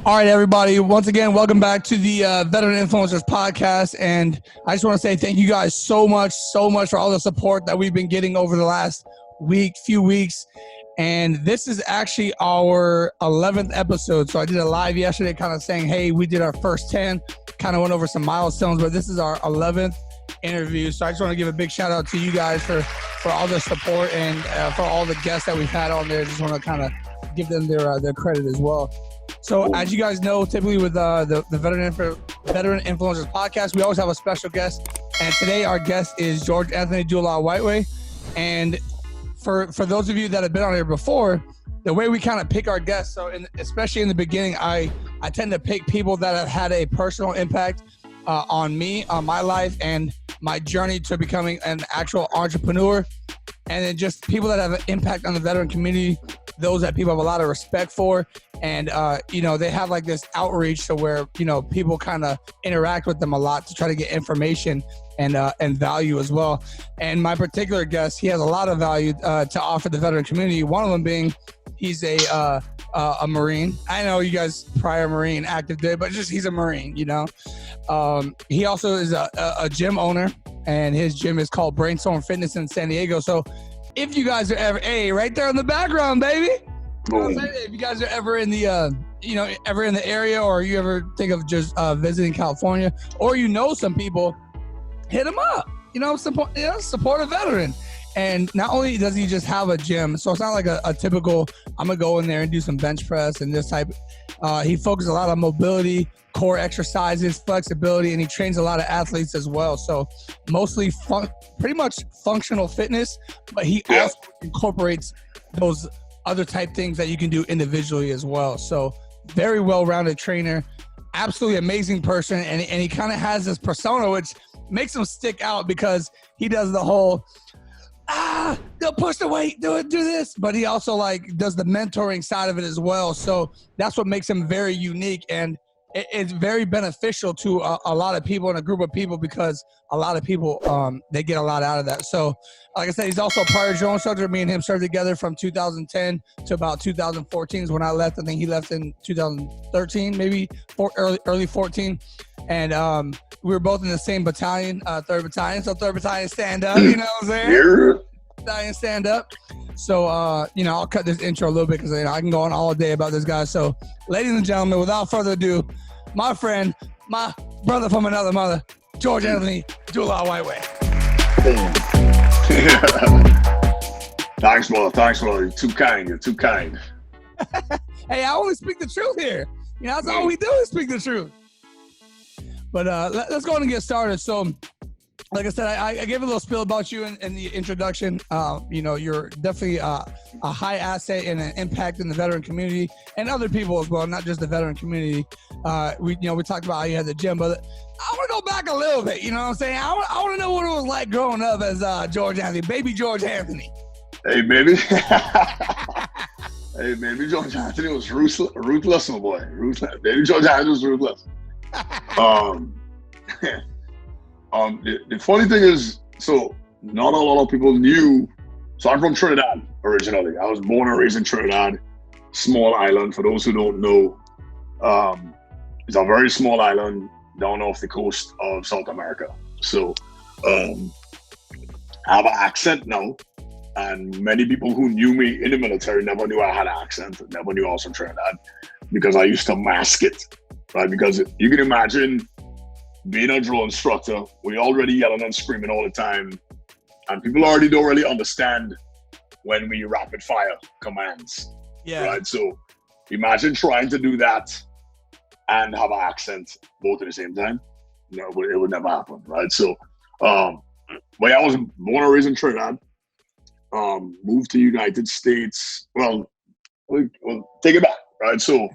All right, everybody. Once again, welcome back to the Veteran Influencers Podcast. And I just want to say thank you guys so much for all the support that we've been getting over the last few weeks. And this is actually our 11th episode. So I did a live yesterday kind of saying, hey, we did our first 10, kind of went over some milestones, but this is our 11th interview. So I just want to give a big shout out to you guys for all the support and for all the guests that we've had on there. Just want to kind of give them their credit as well. So as you guys know, typically with the Veteran Influencers Podcast, we always have a special guest. And today our guest is George Anthony Dula Whiteway. And for those of you that have been on here before, the way we kind of pick our guests, so especially in the beginning, I tend to pick people that have had a personal impact on me, on my life, and my journey to becoming an actual entrepreneur. And then just people that have an impact on the veteran community, those that people have a lot of respect for. And, they have like this outreach to where, people kind of interact with them a lot to try to get information and value as well. And my particular guest, he has a lot of value to offer the veteran community. One of them being he's a Marine. I know you guys prior Marine active duty, but just he's a Marine, He also is a gym owner, and his gym is called Brainstorm Fitness in San Diego. So if you guys are ever, right there in the background, baby. If you guys are ever in the, ever in the area, or you ever think of just visiting California, or some people, hit him up. Support a veteran. And not only does he just have a gym, so it's not like a typical, I'm going to go in there and do some bench press and this type. He focuses a lot on mobility, core exercises, flexibility, and he trains a lot of athletes as well. So mostly pretty much functional fitness, but he also incorporates those other type things that you can do individually as well. So very well-rounded trainer, absolutely amazing person. And he kind of has this persona, which makes him stick out because he does the whole, they'll push the weight, do this. But he also does the mentoring side of it as well. So that's what makes him very unique. And it's very beneficial to a lot of people and a group of people, because a lot of people, they get a lot out of that. So like I said, he's also a prior drone instructor. Me and him served together from 2010 to about 2014 is when I left. I think he left in 2013, maybe early 14. And we were both in the same battalion, 3rd Battalion. So 3rd Battalion stand up, you know what I'm saying? Yeah. Battalion stand up. So, I'll cut this intro a little bit because I can go on all day about this guy. So, ladies and gentlemen, without further ado, my friend, my brother from another mother, George Anthony Dula Whiteway. Thanks, brother. You're too kind. Hey, I only speak the truth here. That's all we do is speak the truth. But let's go ahead and get started. So, like I said, I gave a little spiel about you in the introduction. You're definitely a high asset and an impact in the veteran community and other people as well, not just the veteran community. We talked about how you had the gym, but I want to go back a little bit. You know what I'm saying? I want to know what it was like growing up as George Anthony, baby George Anthony. Hey, baby. Hey, baby George Anthony was ruthless, my boy. Ruthless. Baby George Anthony was ruthless. The funny thing is, so not a lot of people knew. So I'm from Trinidad originally. I was born and raised in Trinidad, small island. For those who don't know, it's a very small island down off the coast of South America. So I have an accent now, and many people who knew me in the military never knew I had an accent, never knew I was from Trinidad, because I used to mask it, right? Because you can imagine being a drill instructor, we already yelling and screaming all the time, and people already don't really understand when we rapid fire commands. Yeah. Right. So imagine trying to do that and have an accent both at the same time. No, it would never happen. Right. So, but I was born and raised in Trinidad. Moved to United States. Well, take it back. Right. So,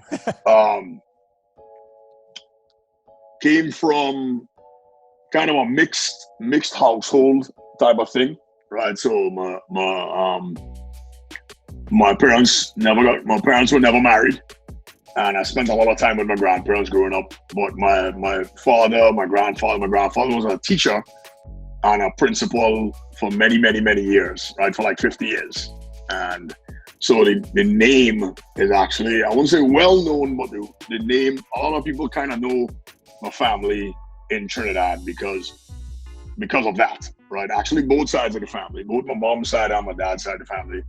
came from kind of a mixed household type of thing, right? So my parents were never married, and I spent a lot of time with my grandparents growing up. But my grandfather was a teacher and a principal for many years, right? For like 50 years. And So the name is actually, I wouldn't say well known, but the name, a lot of people kind of know my family in Trinidad because of that, right? Actually, both sides of the family, both my mom's side and my dad's side of the family,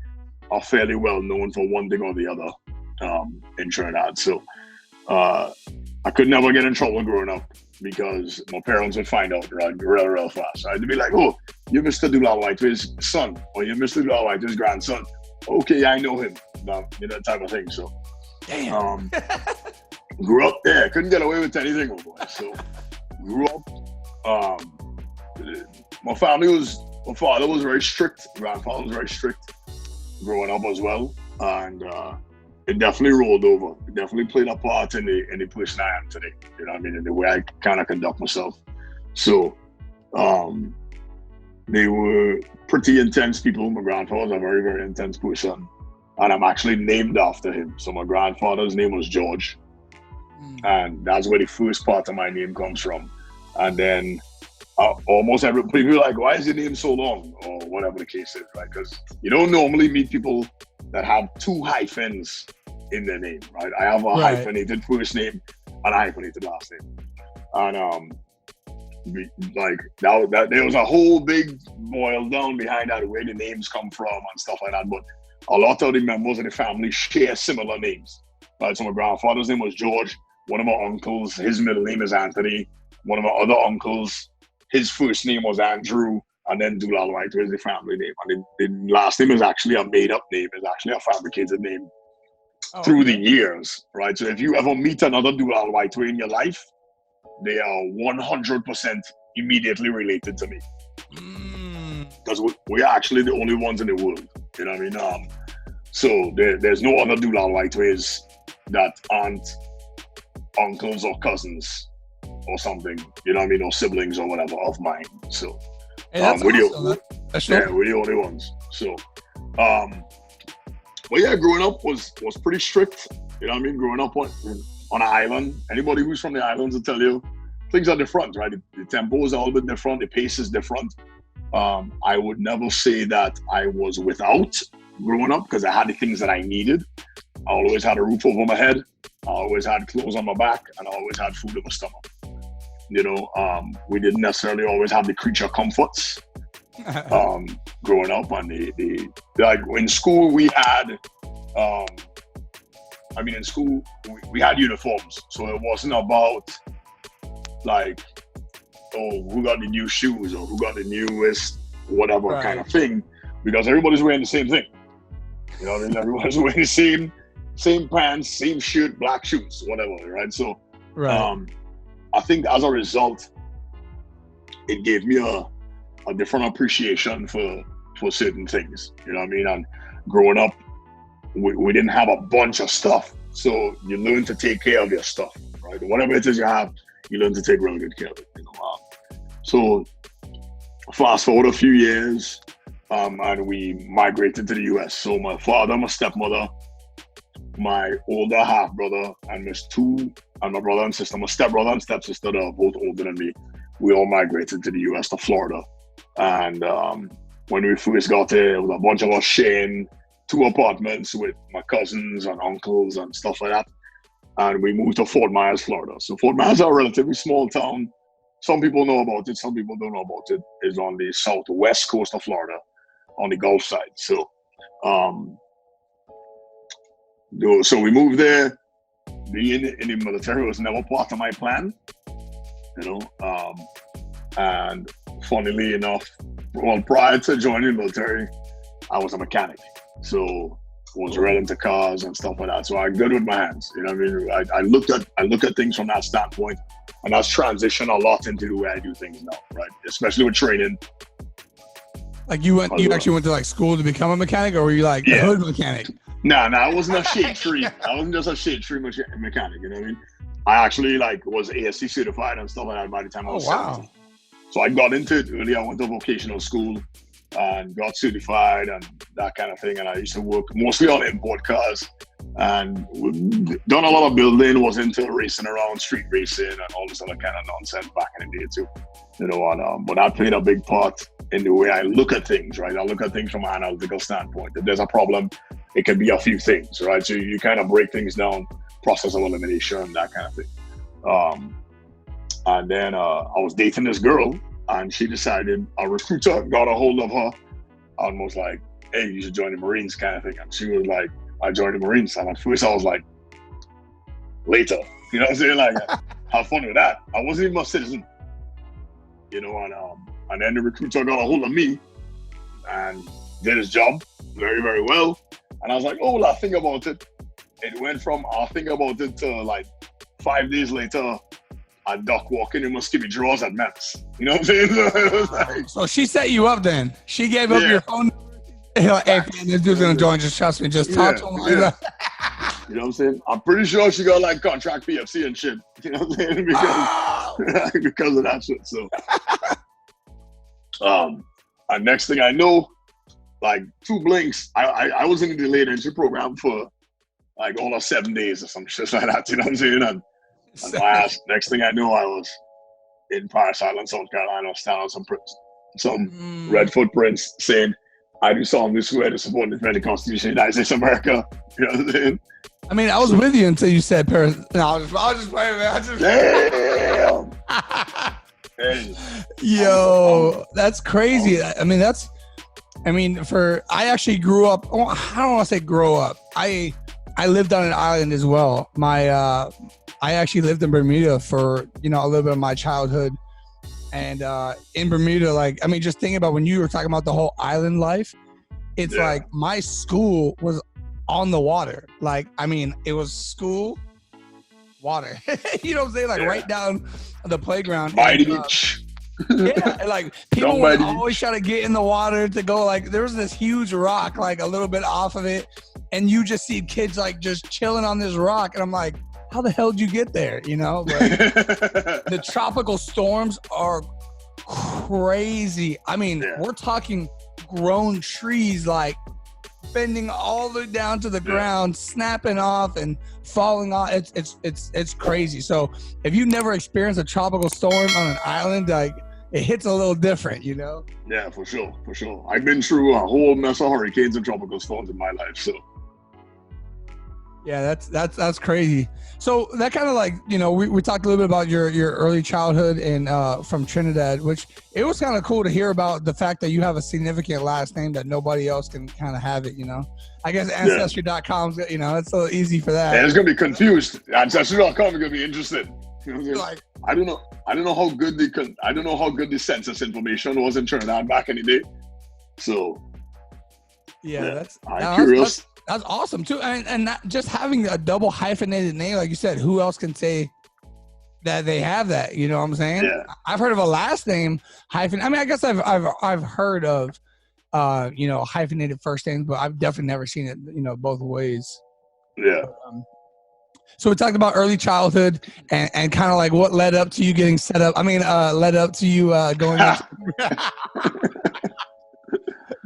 are fairly well known for one thing or the other in Trinidad. So I could never get in trouble growing up because my parents would find out, right, real fast. Right? They'd be like, "Oh, you're Mr. Dulal White's son, or you're Mr. Dulal White's grandson." Okay, I know him, that type of thing. So, Damn. Grew up there, couldn't get away with anything, oh boy. So, grew up. My father was very strict. Grandfather was very strict growing up as well, and it definitely rolled over. It definitely played a part in the person I am today. You know what I mean? In the way I kind of conduct myself. So, they were pretty intense people. My grandfather was a very, very intense person, and I'm actually named after him. So my grandfather's name was George, and that's where the first part of my name comes from. And then almost everybody be like, "Why is your name so long?" or whatever the case is, right? Because you don't normally meet people that have two hyphens in their name, right? I have a hyphenated first name and a hyphenated last name, and like that there was a whole big boil down behind that, where the names come from and stuff like that. But a lot of the members of the family share similar names, right? So my grandfather's name was George. One of my uncles, his middle name is Anthony. One of my other uncles, his first name was Andrew, and then Dulal White is the family name. And the last name is actually a made-up name. It's actually a fabricated name through the years, right? So if you ever meet another Dulal White in your life, they are 100% immediately related to me. Because we're actually the only ones in the world. You know what I mean? So there's no other Dulal Whiteways that aren't uncles or cousins or something, you know what I mean, or siblings or whatever of mine. So we're the only ones. So but yeah, growing up was pretty strict. You know what I mean? Growing up on an island, anybody who's from the islands will tell you things are different, right? The tempo is a little bit different, the pace is different. I would never say that I was without growing up, because I had the things that I needed. I always had a roof over my head, I always had clothes on my back, and I always had food in my stomach. You know, we didn't necessarily always have the creature comforts growing up. And the like in school we had, in school we had uniforms, so it wasn't about like, oh, who got the new shoes or who got the newest whatever kind of thing, because everybody's wearing the same thing. You know what I mean? Everybody's wearing the same pants, same shirt, black shoes, whatever, right? So I think as a result, it gave me a different appreciation for certain things. You know what I mean? And growing up, we didn't have a bunch of stuff, so you learn to take care of your stuff, right? Whatever it is you have, you learn to take really good care of it. You know? So fast forward a few years, and we migrated to the US. So my father, my stepmother, my older half brother, and my brother and sister, my stepbrother and stepsister, that are both older than me, we all migrated to the US, to Florida. And when we first got there, it was a bunch of us sharing 2 apartments with my cousins and uncles and stuff like that. And we moved to Fort Myers, Florida. So Fort Myers is a relatively small town. Some people know about it, some people don't know about it. It's on the southwest coast of Florida, on the Gulf side. So so we moved there. Being in the military was never part of my plan, you know. And funnily enough, well, prior to joining the military, I was a mechanic. So was read into cars and stuff like that. So I'm good with my hands. You know what I mean? I look at things from that standpoint, and that's transitioned a lot into the way I do things now, right? Especially with training. Like you actually went to like school to become a mechanic, or were you like a hood mechanic? No, I wasn't a shade tree. I wasn't just a shade tree mechanic. You know what I mean? I actually was ASC certified and stuff like that by the time I was 17. So I got into it early. I went to vocational school and got certified and that kind of thing. And I used to work mostly on import cars and done a lot of building, was into racing around, street racing and all this other kind of nonsense back in the day too. You know, and, but that played a big part in the way I look at things, right? I look at things from an analytical standpoint. If there's a problem, it can be a few things, right? So you kind of break things down, process of elimination, that kind of thing. And then I was dating this girl, and she decided, a recruiter got a hold of her and was like, hey, you should join the Marines kind of thing. And she was like, I joined the Marines. And at first I was like, later. You know what I'm saying? Like, have fun with that. I wasn't even a citizen. You know, and then the recruiter got a hold of me and did his job very, very well. And I was like, oh, well, I'll think about it. It went from I'll think about it to like 5 days later, a duck walking in Muscovy drawers at Memphis. You know what I'm saying? It was like, So she set you up then. She gave up your phone number. Like, hey, man, this dude's gonna join. Just trust me. Just talk to him. You know what I'm saying? I'm pretty sure she got like contract PFC and shit. You know what I'm saying? Because of that shit. So, and next thing I know, like 2 blinks, I was in the delayed entry program for like all of 7 days or some shit like that. You know what I'm saying? And next thing I know, I was in Paris Island, South Carolina, standing on some red footprints saying, I do solemnly swear to support and defend the Constitution of the United States of America. You know what I'm saying? I mean, I was with you until you said Paris. No, I was just playing, man. Damn. Yo, that's crazy. I actually grew up. I don't want to say grow up. I lived on an island as well. I actually lived in Bermuda for, a little bit of my childhood. And in Bermuda, just thinking about when you were talking about the whole island life, it's like my school was on the water. It was school, water. You know what I'm saying? Right down the playground. By the beach. And people would always try to get in the water to go, there was this huge rock, a little bit off of it. And you just see kids, just chilling on this rock. And I'm like, how the hell did you get there? The tropical storms are crazy. We're talking grown trees bending all the way down to the ground, snapping off and falling off. It's crazy. So if you never experienced a tropical storm on an island, it hits a little different, Yeah, for sure. I've been through a whole mess of hurricanes and tropical storms in my life, so. Yeah, that's crazy. So that kind of we talked a little bit about your early childhood and from Trinidad, which it was kind of cool to hear about the fact that you have a significant last name that nobody else can kind of have it, I guess Ancestry.com, it's a little easy for that. Yeah, it's going to be confused. Ancestry.com is going to be interested. I don't know how good the census information was in Trinidad back in the day. So I'm curious. That's awesome too, and not just having a double hyphenated name, like you said. Who else can say that they have that? You know what I'm saying? Yeah. I've heard of a last name hyphen. I guess I've heard of hyphenated first names, but I've definitely never seen it both ways. Yeah. So we talked about early childhood and kind of what led up to you getting set up. Led up to you going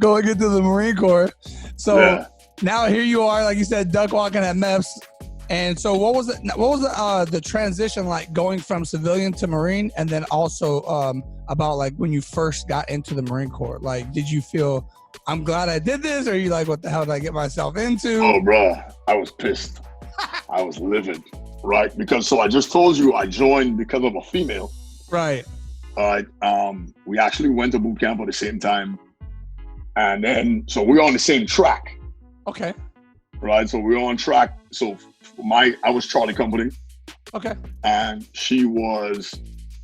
going into the Marine Corps. So. Now here you are, like you said, duck walking at MEPS. And so what was the transition like going from civilian to Marine, and then also about when you first got into the Marine Corps? Did you feel, I'm glad I did this, or are you what the hell did I get myself into? Oh, bro, I was pissed. I was livid, right? Because I just told you I joined because of a female. Right. We actually went to boot camp at the same time. And then, so we were on the same track. Okay. Right, so we were on track. So I was Charlie Company. Okay. And she was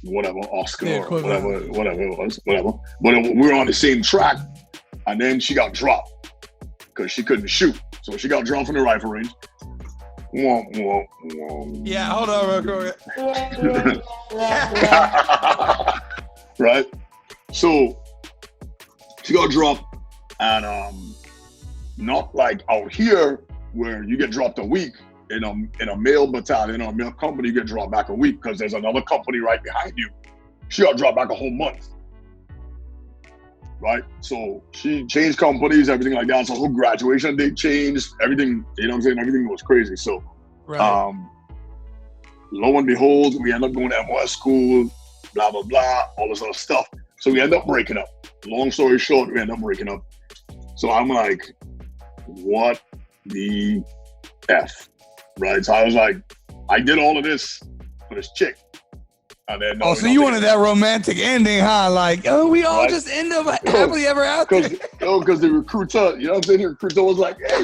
whatever, Oscar or whatever it was. But we were on the same track, and then she got dropped because she couldn't shoot. So she got dropped from the rifle range. Yeah, hold on real quick. Right? So she got dropped, and not like out here where you get dropped a week in a male battalion or a male company, you get dropped back a week because there's another company right behind you. She got dropped back a whole month. Right? So she changed companies, everything like that. So her graduation date changed, everything, you know what I'm saying? Everything was crazy. So lo and behold, we end up going to MOS school, blah, blah, blah, all this other stuff. So we end up breaking up. Long story short, we end up breaking up. So I'm like, what the F, right? So I was like, I did all of this for this chick. And then, oh, so you wanted that romantic ending, huh? Like, oh, we all just end up happily ever after. Because the recruiter, you know what I'm saying? The recruiter was like, hey,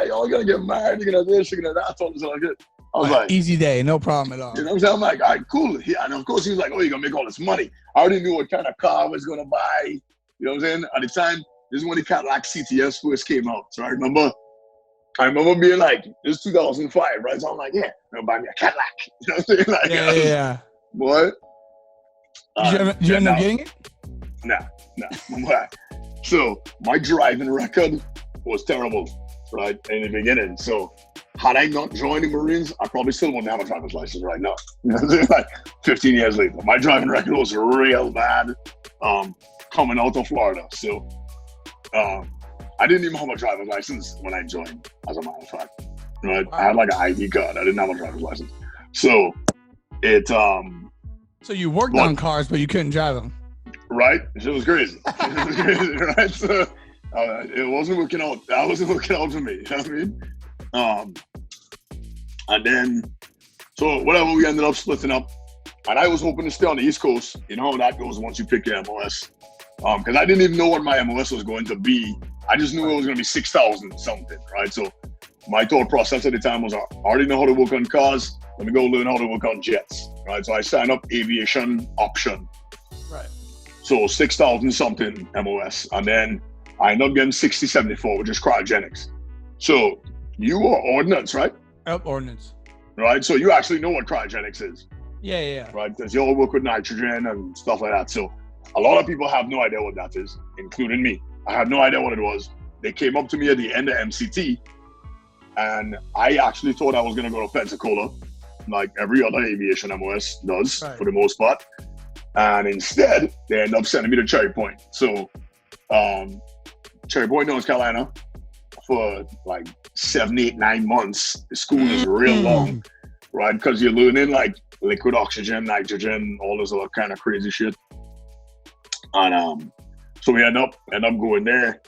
y'all gonna get married, you're gonna do this, you're gonna do that, all this, like that. I was like, easy day, no problem at all. You know what I'm saying? I'm like, all right, cool. And of course, he was like, oh, you're gonna make all this money. I already knew what kind of car I was gonna buy. You know what I'm saying? At the time, this is when the Cadillac CTS first came out. So I remember being like, this is 2005, right? So I'm like, yeah, I'm gonna buy me a Cadillac. You know what I'm saying? Like, yeah. What? Did you end up getting it? Nah. So my driving record was terrible, right, in the beginning. So had I not joined the Marines, I probably still wouldn't have a driver's license right now. You know what I'm saying? Like 15 years later, my driving record was real bad coming out of Florida. So I didn't even have a driver's license when I joined, as a matter of fact. Right? Wow. I had like an ID card. I didn't have a driver's license. So So you worked on cars, but you couldn't drive them. Right? It was crazy. Right? So it wasn't working out. That wasn't working out for me. You know what I mean? And then, so whatever, we ended up splitting up. And I was hoping to stay on the East Coast. You know how that goes once you pick your MOS. Because I didn't even know what my MOS was going to be. I just knew it was going to be 6,000 something, right? So my thought process at the time was, I already know how to work on cars. Let me go learn how to work on jets, right? So I signed up aviation option. Right. So 6,000 something MOS. And then I ended up getting 6074, which is cryogenics. So you are ordnance, right? Yep, ordnance. Right? So you actually know what cryogenics is. Yeah. Right? Because you all work with nitrogen and stuff like that. So a lot of people have no idea what that is, including me. I had no idea what it was. They came up to me at the end of MCT, and I actually thought I was going to go to Pensacola, like every other aviation MOS does, for the most part. And instead, they end up sending me to Cherry Point. So Cherry Point, North Carolina, for like 7, 8, 9 months. The school is real long, right? Because you're learning like liquid oxygen, nitrogen, all this other kind of crazy shit. And so we end up going there.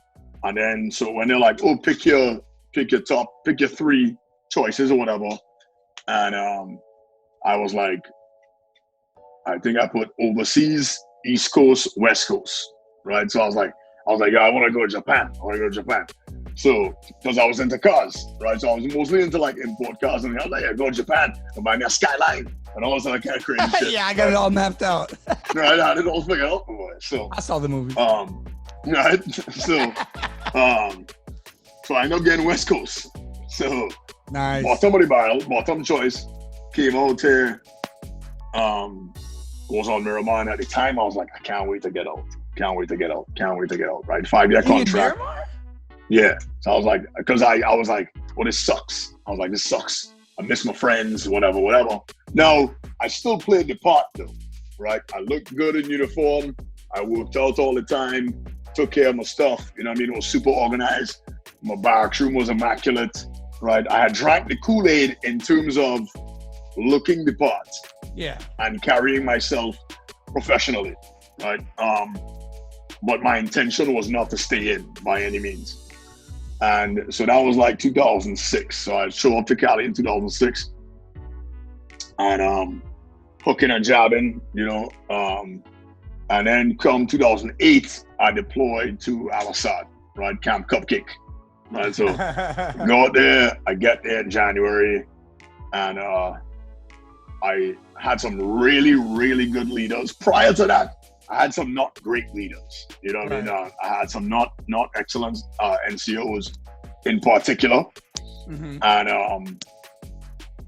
And then so when they're like, oh, pick your 3 choices or whatever. And I was like, I think I put overseas, East Coast, West Coast, right? So I was like, yeah, I want to go to Japan. So, because I was into cars, right? So I was mostly into like import cars, and I was like, yeah, go to Japan and buy me a Skyline and all this other kind of crazy shit. Yeah, I got it all mapped out. Right, I had it all figured out for it. So I saw the movie. Right. So, so I ended up getting West Coast. So nice. Bottom of the barrel, bottom choice, came out here. Was on Miramar, and at the time I was like, I can't wait to get out. Right, 5-year contract. Yeah. So I was like, because I was like, well, this sucks. I was like, this sucks. I miss my friends, whatever. Now, I still played the part though, right? I looked good in uniform. I worked out all the time, took care of my stuff. You know what I mean? It was super organized. My barracks room was immaculate, right? I had drank the Kool-Aid in terms of looking the part. Yeah. And carrying myself professionally, right? But my intention was not to stay in by any means. And so that was like 2006. So I showed up to Cali in 2006 and hooking and jabbing, you know. And then come 2008, I deployed to Al-Assad, right? Camp Cupcake, right? So go out there, I get there in January, and I had some really, really good leaders. Prior to that, I had some not great leaders. You know what I mean? I had some not excellent NCOs in particular. And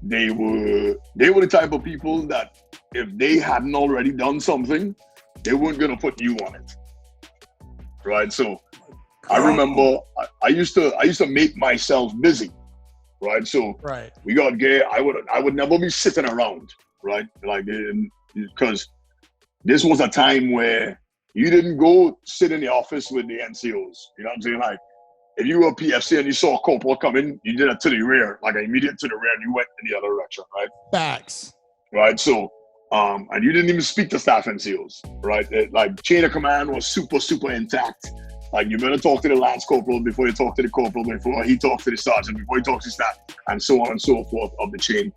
they were the type of people that if they hadn't already done something, they weren't going to put you on it. Right? So I remember I used to make myself busy. Right. So we got gay. I would never be sitting around. Right. Like, because this was a time where you didn't go sit in the office with the NCOs. You know what I'm saying? Like, if you were a PFC and you saw a corporal come in, you did it to the rear, like an immediate to the rear, and you went in the other direction. Right. Facts. Right. So, and you didn't even speak to staff NCOs. Right. Like, chain of command was super, super intact. Like, you better talk to the lance corporal before you talk to the corporal, before he talks to the sergeant, before he talks to staff, and so on and so forth of the chain.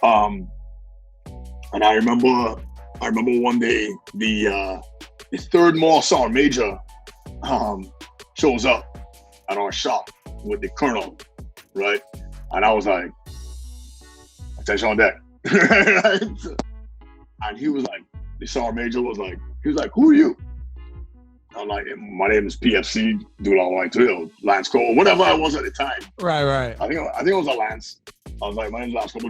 And I remember one day the third Mall Sergeant Major shows up at our shop with the colonel, right? And I was like, attention on deck. Right? And he was like, the Sergeant Major was like, who are you? I'm like, my name is PFC, Lance Cole, whatever I was at the time. Right. I think it was a Lance. I was like, my name's Lance Cole,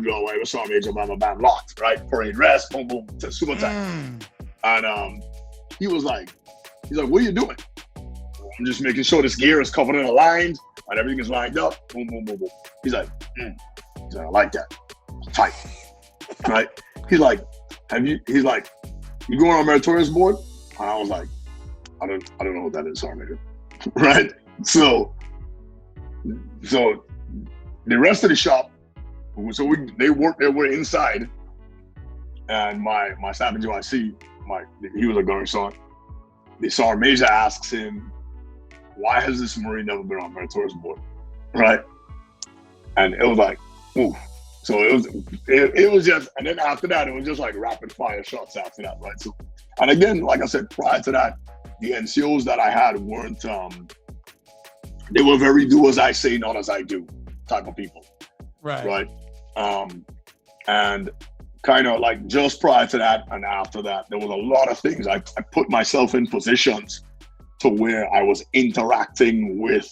Sergeant Major, bam, locked, right? Parade rest, boom, boom, super tight. And he was like, what are you doing? I'm just making sure this gear is covered in the lines and everything is lined up. Boom, boom, boom, boom. He's like, I like that. Tight. Right? He's like, you going on meritorious board? And I was like, I don't know what that is, Sergeant Major. Right? So the rest of the shop, they worked their way inside, and my staff in UIC, he was a gunner sergeant. The Sergeant Major asks him, why has this Marine never been on meritorious board? Right? And it was like, ooh. So it was just, and then after that, it was just like rapid fire shots after that, right? So, and again, like I said, prior to that, the NCOs that I had weren't, they were very do as I say, not as I do type of people. Right. And kind of like just prior to that and after that, there was a lot of things. I put myself in positions to where I was interacting with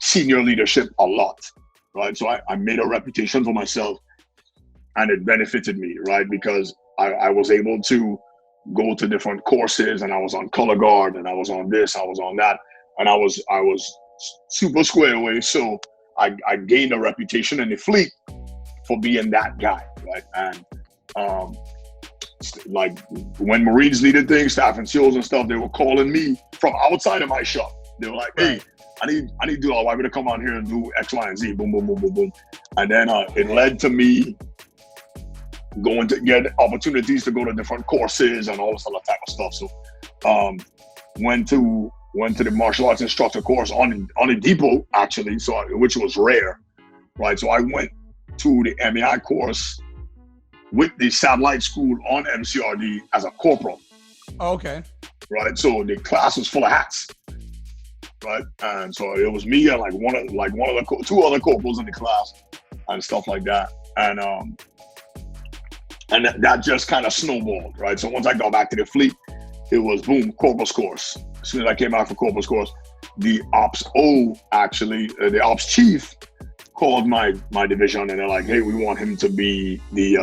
senior leadership a lot, right? So I made a reputation for myself, and it benefited me, right? Because I was able to go to different courses, and I was on color guard, and I was on this, I was on that, and I was super square away. So I gained a reputation in the fleet for being that guy, right? And like when Marines needed things, staff and SEALs and stuff, they were calling me from outside of my shop. They were like, hey, I need to do all, I'm gonna come on here and do X, Y, and Z, boom, boom, boom, boom, boom. And then it led to me going to get opportunities to go to different courses and all this other type of stuff. So went to the martial arts instructor course on a depot, actually, so which was rare, right? So I went to the MEI course with the satellite school on MCRD as a corporal. Okay. Right, so the class was full of hats, right? And so it was me and one of the two other corporals in the class and stuff like that. And that just kind of snowballed, right? So once I got back to the fleet, it was boom, corporal's course. As soon as I came out for corporal's course, the ops chief called my division, and they're like, hey, we want him to be the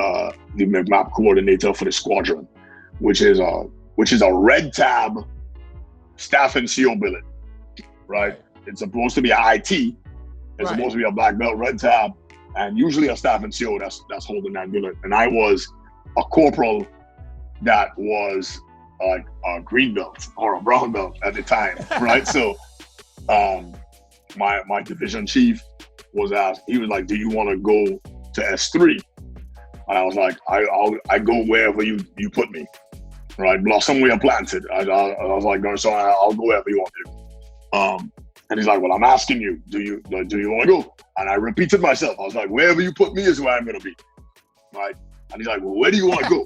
map coordinator for the squadron, which is a red tab staff and CO billet, right? It's supposed to be an IT. It's supposed to be a black belt red tab, and usually a staff and CO that's holding that billet. And I was a corporal that was like a green belt or a brown belt at the time, right? So my division chief was asked, he was like, do you want to go to S3? And I was like, I go wherever you put me, right? Blossom where planted. I was like, no, so I'll go wherever you want to. And he's like, well, I'm asking you, do you want to go? And I repeated myself. I was like, wherever you put me is where I'm going to be, right? And he's like, well, where do you want to go?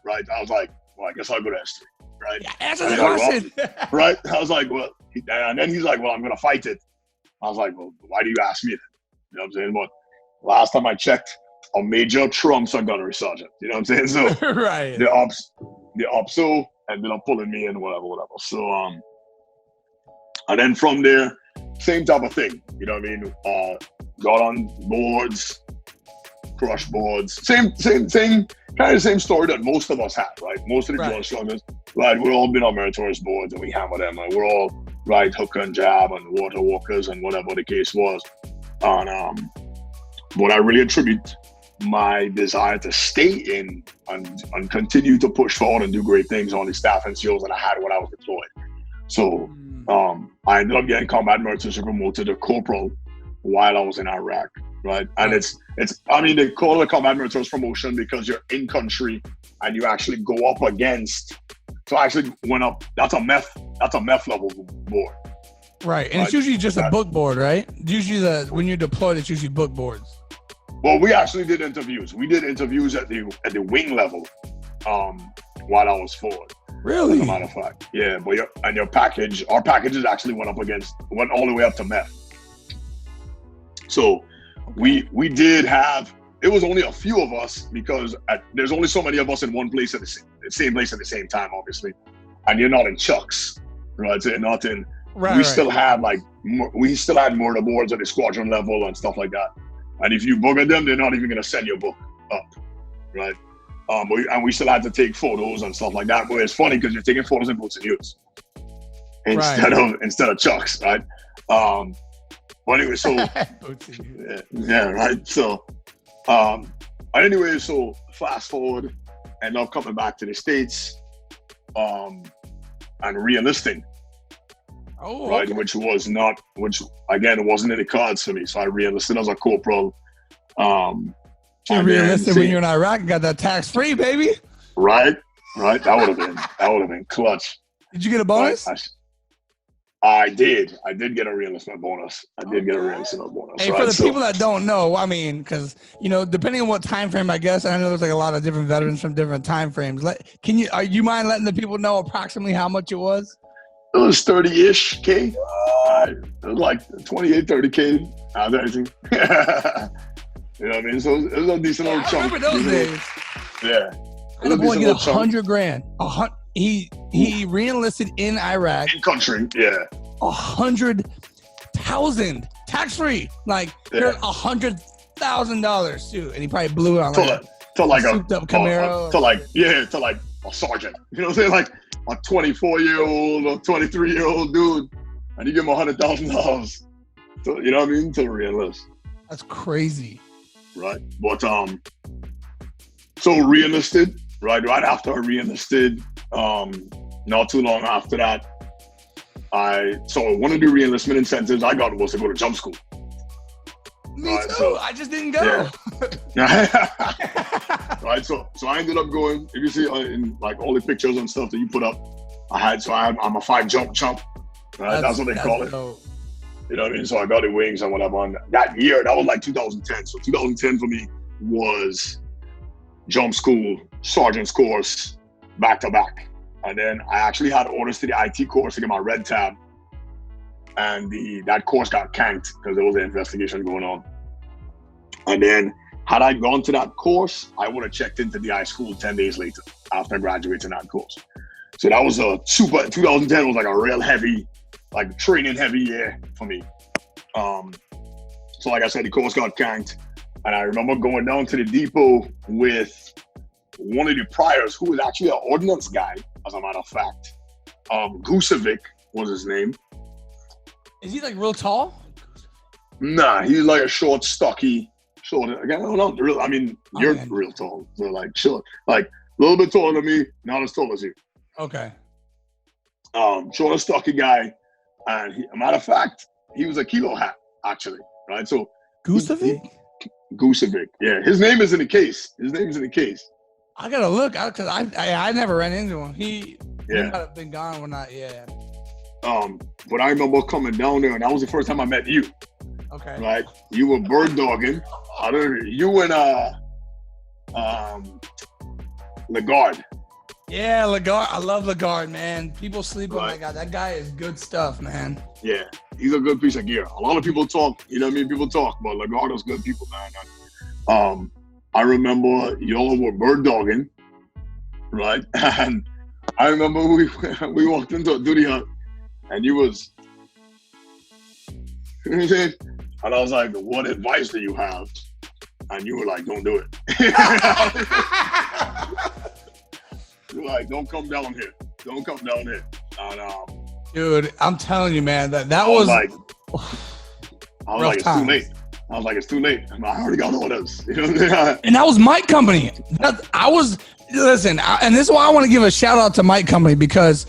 Right? I was like, well, I guess I'll go to S3, right? Yeah, answer the question. Well, right? I was like, well, and then he's like, well, I'm going to fight it. I was like, well, why do you ask me that? You know what I'm saying? But last time I checked, a major trumps a gunnery sergeant. You know what I'm saying? So right. the OPSO ended up pulling me in, whatever. So and then from there, same type of thing. You know what I mean? Got on boards, crush boards. Same kind of same story that most of us had, right? Most of the gunner sergeants, right? We've all been on meritorious boards and we hammer them, and we're all right hook and jab and water walkers and whatever the case was. And what I really attribute my desire to stay in and continue to push forward and do great things on the staff and SEALs that I had when I was deployed. So I ended up getting combat meritorious promoted to corporal while I was in Iraq, right? And it's they call it combat meritorious promotion because you're in country and you actually go up against. So I actually went up. That's a MEF level board. Right, and it's usually just a book board, right? Usually when you're deployed, it's usually book boards. Well, we actually did interviews. We did interviews at the wing level while I was forward. Really? As a matter of fact. Yeah, but our packages actually went all the way up to meth. So we did have, it was only a few of us because there's only so many of us in one place at the same place at the same time, obviously. And you're not in chucks, right? So you're not in, still had murder boards at the squadron level and stuff like that. And if you bugger them, they're not even going to send your book up, right? And we still had to take photos and stuff like that. But it's funny because you're taking photos in boots and utes instead of chucks, right? But anyway, so yeah, right. So anyway, so fast forward, and I'm coming back to the States, and re-enlisting. Oh, right, okay. which again, it wasn't in the cards for me. So I re-enlisted as a corporal. You re-enlisted when you're in Iraq and got that tax-free, baby. Right. That would have been clutch. Did you get a bonus? I did get a re-enlistment bonus. Hey, for the people that don't know, I mean, because depending on what time frame, I guess, I know there's like a lot of different veterans from different time frames. Are you mind letting the people know approximately how much it was? It was 30-ish K. It was like 28, 30K out of everything. You know what I mean? So it was a decent little chunk. I remember those days. Yeah. And the boy get $100,000. He re-enlisted in Iraq. In country, yeah. 100,000 tax-free. Like here's $100,000 too, and he probably blew it on to like a souped up Camaro. To like a sergeant. You know what I'm saying? Like a 24-year-old or 23-year-old dude, and you give him $100,000. You know what I mean? To re-enlist. That's crazy. Right, but so re-enlisted. Right after I re-enlisted, not too long after that, one of the re-enlistment incentives I got was to go to jump school. Me too. So, I just didn't go. Yeah. Right. So I ended up going. If you see in like all the pictures and stuff that you put up, I'm a 5 jump chump. Right. That's what they call it. Dope. You know what I mean? So I got the wings and whatever. And that year, that was like 2010. So 2010 for me was jump school, sergeant's course, back to back. And then I actually had orders to the IT course to get my red tab. And that course got canked because there was an investigation going on. And then had I gone to that course, I would have checked into DI school 10 days later after graduating that course. So that was 2010 was like a real heavy, like training heavy year for me. So like I said, the course got canked. And I remember going down to the depot with one of the priors who was actually an ordnance guy, as a matter of fact. Gusevic was his name. Is he like real tall? Nah, he's like a stocky. Again, you're real tall. So like short, like a little bit taller than me, not as tall as you. Okay. Short and stocky guy. And a matter of fact, he was a kilo hat, actually. Right? So Gusevic? Gusevic, yeah. His name is in the case. I gotta look because I never ran into him. He might have been gone when I But I remember coming down there, and that was the first time I met you. Okay. Right? You were bird dogging. You and Lagarde. Yeah, Lagarde. I love Lagarde, man. People sleep on that guy. That guy is good stuff, man. Yeah, he's a good piece of gear. A lot of people talk, you know what I mean? People talk, but Lagarde is good people, man. I remember y'all were bird dogging, right? And I remember we walked into a duty hut, and you was, you know what I'm saying? And I was like, what advice do you have? And you were like, don't do it. You're like, don't come down here. And, dude, I'm telling you, man, that was like, it's too late. I was like, it's too late. I already got orders. You know what I'm saying? And that was Mike Company. And this is why I want to give a shout out to Mike Company because,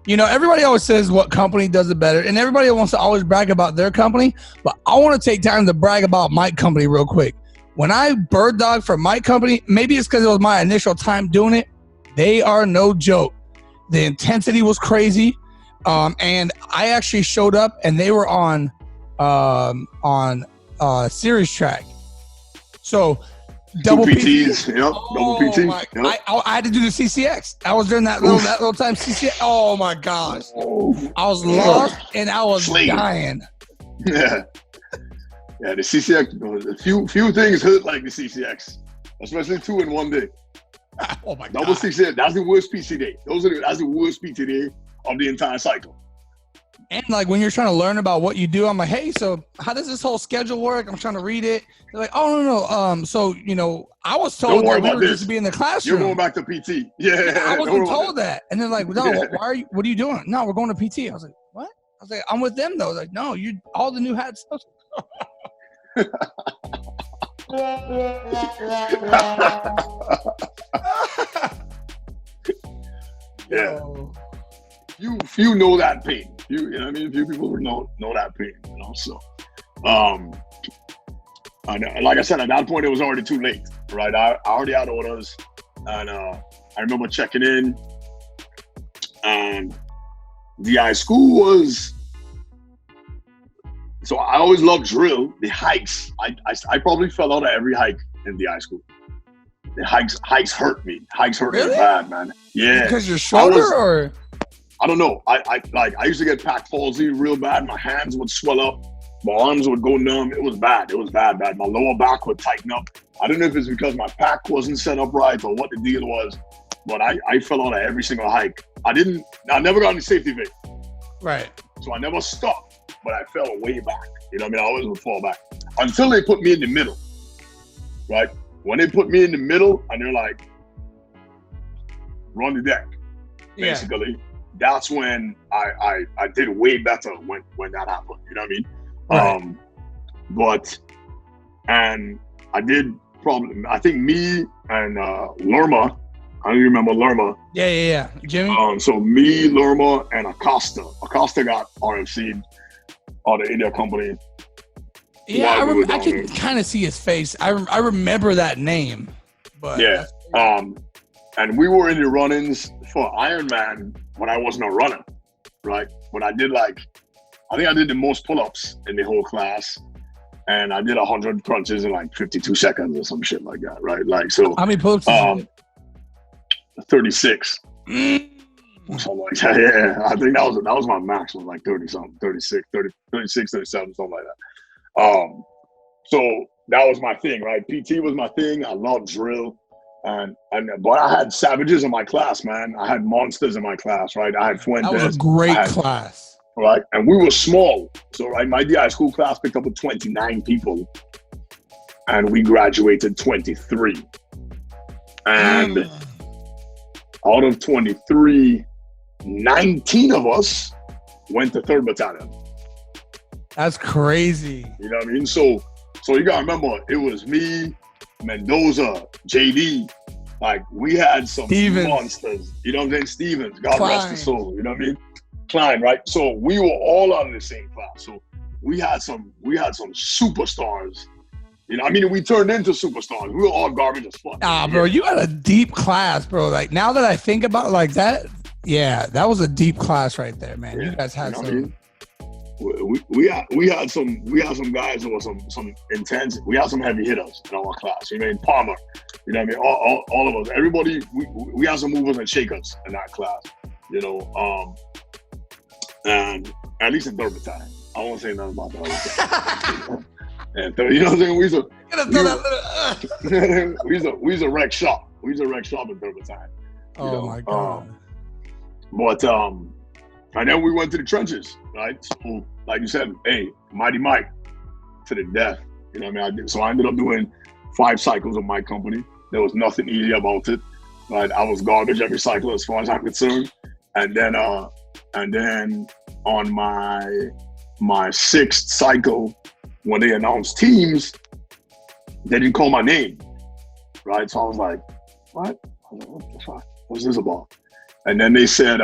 everybody always says what company does it better. And everybody wants to always brag about their company. But I want to take time to brag about Mike Company real quick. When I bird dog for Mike Company, maybe it's because it was my initial time doing it. They are no joke. The intensity was crazy. And I actually showed up, and they were on series track. So double PTs, PT. yep, double PT. Yep. I had to do the CCX. I was during that little time CCX. Oh my gosh, I was lost and I was dying. Yeah, yeah. The CCX. A few things hurt like the CCX, especially 2 in one day. Oh my god. Double CCX. That's the worst PT day. That's the worst PT day of the entire cycle. And like when you're trying to learn about what you do, I'm like, hey, so how does this whole schedule work? I'm trying to read it. They're like, oh no. So I was told that we were just to be in the classroom. You're going back to PT. Yeah. I wasn't told that. And they're like, no, what are you doing? No, we're going to PT. I was like, what? I was like, I'm with them though. I was like, no, you all the new hats. Yeah. Few know that pain. You know what I mean? Few people know that pain, So and like I said, at that point it was already too late, right? I already had orders, and I remember checking in, and DI school was, so I always loved drill. The hikes, I probably fell out of every hike in DI school. The hikes hurt me. Hikes hurt me bad, man. Yeah. Because your shoulder, or? I don't know. I used to get pack palsy real bad. My hands would swell up. My arms would go numb. It was bad. It was bad. My lower back would tighten up. I don't know if it's because my pack wasn't set up right or what the deal was, but I fell out of every single hike. I never got any safety vape. Right. So I never stopped, but I fell way back. You know what I mean? I always would fall back until they put me in the middle, right? When they put me in the middle and they're like, run the deck, basically. Yeah. That's when I did way better when that happened. You know what I mean? Right. And I did probably, I think me and Lerma, I don't remember Lerma. Yeah. Jimmy? So me, Lerma, and Acosta. Acosta got RFC'd out of India company. Yeah, I can kind of see his face. I remember that name. But yeah. And we were in the run-ins for Ironman when I wasn't a runner, right? But I think I did the most pull-ups in the whole class, and I did 100 crunches in like 52 seconds or some shit like that, right? Like, so. How many pull-ups? 36. Something like that. Yeah, I think that was my max, was like 30 something, 36, 37, something like that. So that was my thing, right? PT was my thing. I loved drill. But I had savages in my class, man. I had monsters in my class, right? I had Fuentes. That was a great class. Right? And we were small. So, right, my DI school class picked up with 29 people. And we graduated 23. And out of 23, 19 of us went to 3rd Battalion. That's crazy. You know what I mean? So you gotta remember, it was me, Mendoza, JD, like we had some monsters. You know what I'm saying? Stevens, God rest his soul. You know what I mean? Klein, right? So we were all out of the same class. So we had some superstars. You know, I mean, we turned into superstars. We were all garbage as fuck. Bro, you had a deep class, bro. Like now that I think about it like that, yeah, that was a deep class right there, man. Yeah, you guys had some. I mean? We had some guys who were some intense. We had some heavy hitters in our class. You know, Palmer. You know what I mean? All of us. Everybody. We had some movers and shakers in that class. You know, and at least in 3rd Battalion. I won't say nothing about that. And you know what I'm saying? We was a wreck shop. We was a wreck shop in 3rd Battalion. Oh my God. But and then we went to the trenches, right? So, like you said, hey, Mighty Mike to the death. You know what I mean? I ended up doing 5 cycles of my company. There was nothing easy about it. Right? I was garbage every cycle as far as I'm concerned. And then on my 6th cycle, when they announced teams, they didn't call my name, right? So I was like, what the fuck? What's this about? And then they said,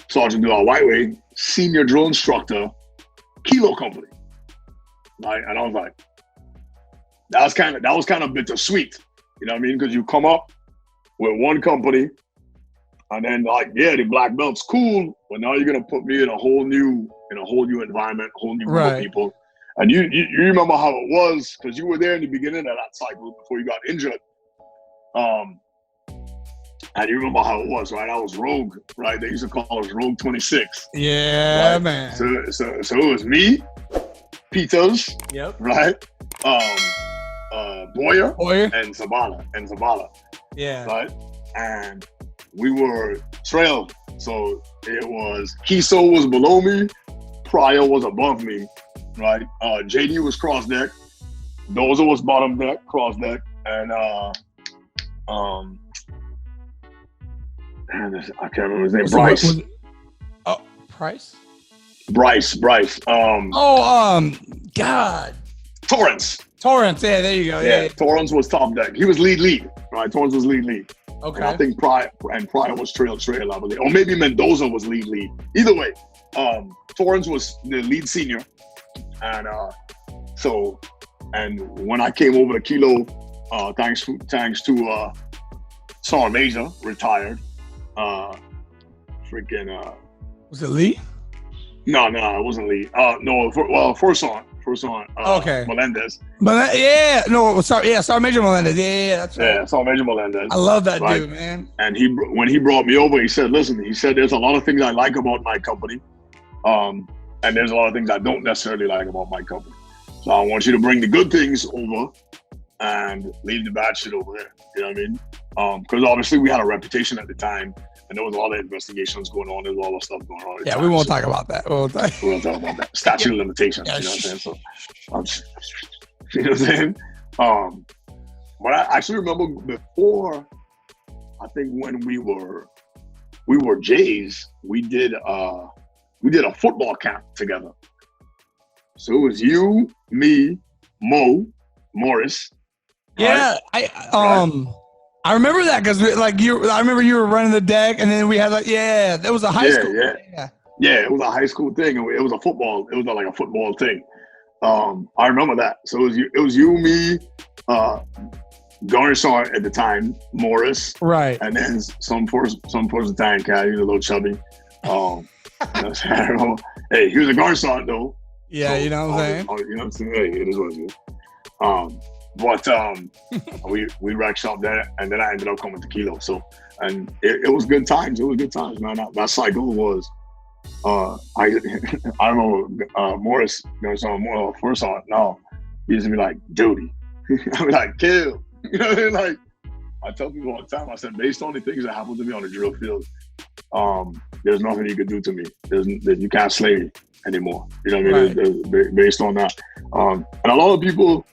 Sergeant Duval Whiteway, senior drill instructor, Kilo Company. Right? And I was like, that was kind of bittersweet. You know what I mean? Because you come up with one company, And then like, yeah, the black belt's cool, but now you're gonna put me in a whole new environment, whole new group of people. And you remember how it was because you were there in the beginning of that cycle before you got injured. And you remember how it was, right? I was Rogue, right? They used to call us Rogue 26. Yeah, right? man. So it was me, Peters, yep, right? Boyer, and Zabala. Yeah. Right? And we were trail. So it was Kiso was below me, Pryor was above me, right? JD was cross deck, Dozer was bottom deck, cross deck, and I can't remember his name. Bryce. Price? Bryce. God. Torrance. Yeah, there you go. Yeah. Torrance was top deck. He was lead. Right, Torrance was lead. Okay. And I think Pryor was trail, I believe. Or maybe Mendoza was lead. Either way, Torrance was the lead senior. And and when I came over to Kilo, thanks to Sergeant Major, retired. Was it Lee? No, it wasn't Lee. First on. Okay. Melendez. Sergeant Major Melendez. Yeah, that's right. Yeah, Sergeant Major Melendez. I love that dude, man. And when he brought me over, he said, listen, there's a lot of things I like about my company. And there's a lot of things I don't necessarily like about my company. So I want you to bring the good things over and leave the bad shit over there. You know what I mean? Because obviously we had a reputation at the time, and there was all the investigations going on. There was all the stuff going on. Yeah, we won't talk about that. We won't talk about that. Statute of limitations. You know what I'm saying? So, you know what I'm saying? But I actually remember before, I think when we were Jays, we did a football camp together. So it was you, me, Mo, Morris. Yeah, right? I remember that because I remember you were running the deck, and then we had that was a high school. Yeah, it was a high school thing, and it was a football thing. I remember that. So it was you, me, Garnison at the time, Morris, right, and then some person Italian cat. He was a little chubby. Hey, he was a Garnison though. Yeah, so, you know what I'm saying. You know what I'm saying. Hey, it is what it is. But we racked shop there, and then I ended up coming to Kilo. So, and it was good times. It was good times, man. That cycle was. I remember Morris. First on. No, he used to be like, "Duty." I was like, "Kill." You know what I mean? Like I tell people all the time. I said, based on the things that happened to me on the drill field, there's nothing you can do to me. You can't slay me anymore. You know what I mean? Right. Based on that, and a lot of people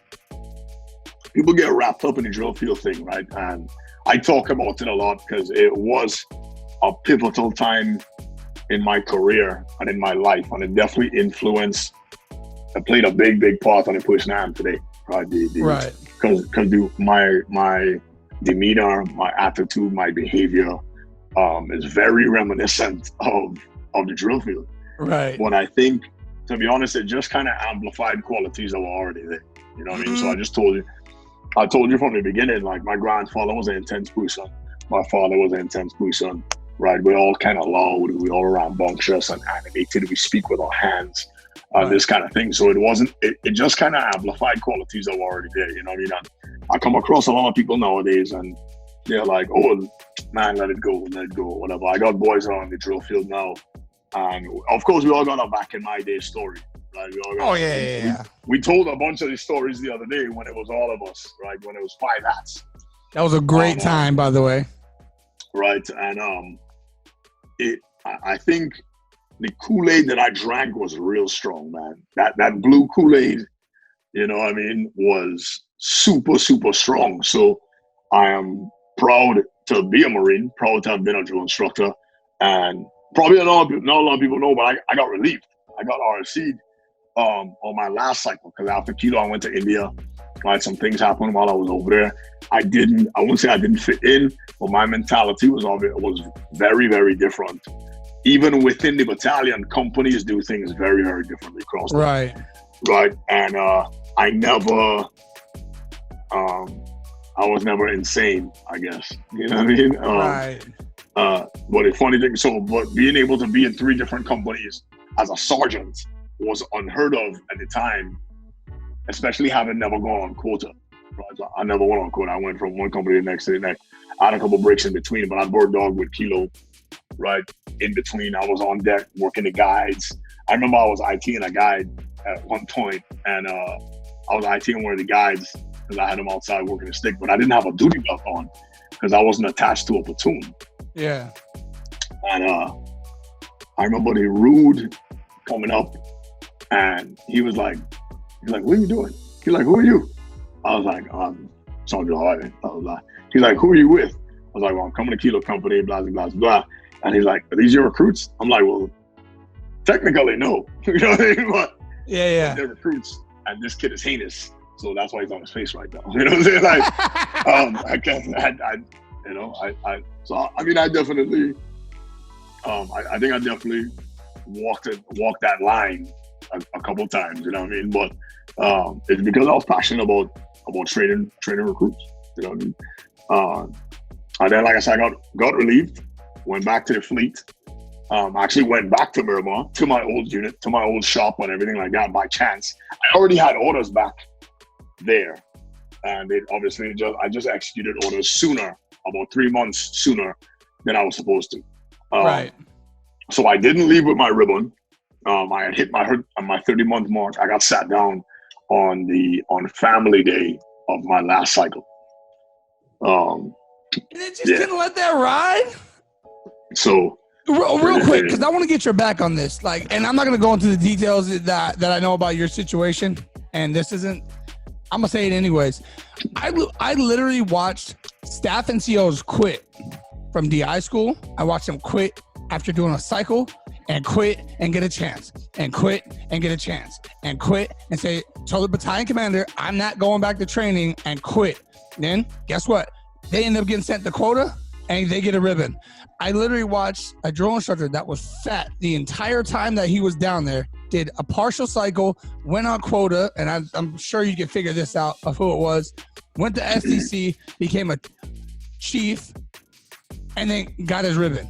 get wrapped up in the drill field thing, right? And I talk about it a lot because it was a pivotal time in my career and in my life, and it definitely influenced and played a big part on the person I am today, right? Right. Because my demeanor, my attitude, my behavior is very reminiscent of the drill field. Right. But I think, to be honest, it just kind of amplified qualities that were already there. You know what I mean? So I told you from the beginning, like my grandfather was an intense person. My father was an intense person, right? We're all kind of loud. We all rambunctious and animated. We speak with our hands, this kind of thing. So it just kind of amplified qualities that were already there. You know what I mean? And I come across a lot of people nowadays and they're like, oh, man, let it go, whatever. I got boys on the drill field now. And of course, we all got a back in my day story. Right? We told a bunch of these stories the other day when it was all of us, right? When it was 5 hats. That was a great time, by the way. Right, and I think the Kool-Aid that I drank was real strong, man. That blue Kool-Aid, you know what I mean, was super, super strong. So I am proud to be a Marine, proud to have been a drill instructor, and probably not a lot of people know, but I got relieved. I got RFC'd on my last cycle because after Kilo, I went to India. Right, some things happened while I was over there. I wouldn't say I didn't fit in, but my mentality was very, very different. Even within the battalion, companies do things very, very differently across. Right. Right, and I was never insane, I guess. You know what I mean? Right. But the funny thing, but being able to be in 3 different companies as a sergeant was unheard of at the time, especially having never gone on quota. Right? I never went on quota. I went from one company to the next to the next. I had a couple breaks in between, but I bird dog with Kilo, right? In between, I was on deck working the guides. I remember I was ITing a guide at one point, and I was ITing one of the guides because I had him outside working the stick, but I didn't have a duty belt on because I wasn't attached to a platoon. Yeah. And I remember the Rude coming up, and he's like, what are you doing? He's like, who are you? I was like, Sergeant Harden. I was like, he's like, who are you with? I was like, well, I'm coming to Kilo Company, blah, blah, blah, blah. And he's like, are these your recruits? I'm like, well, technically, no. You know what I mean? But yeah. They're recruits, and this kid is heinous. So that's why he's on his face right now. You know what I'm saying? Like, I definitely, I think I definitely walked that line a couple of times, you know what I mean? But it's because I was passionate about training recruits, you know what I mean? And then, like I said, I got relieved, went back to the fleet. I actually went back to Miramar, to my old unit, to my old shop and everything like that by chance. I already had orders back there. And I just executed orders sooner, about 3 months sooner than I was supposed to. Right. So I didn't leave with my ribbon. I had hit my 30-month mark. I got sat down on family day of my last cycle. And it just didn't let that ride? So real quick, because I want to get your back on this. And I'm not going to go into the details that I know about your situation. And this isn't, I'm going to say it anyways. I literally watched staff NCOs quit from DI school. I watched them quit after doing a cycle and quit and get a chance and quit and get a chance and quit and say, tell the battalion commander, I'm not going back to training, and quit. Then guess what? They end up getting sent to quota and they get a ribbon. I literally watched a drill instructor that was fat the entire time that he was down there, did a partial cycle, went on quota, and I'm sure you can figure this out of who it was, went to SDC, became a chief, and then got his ribbon.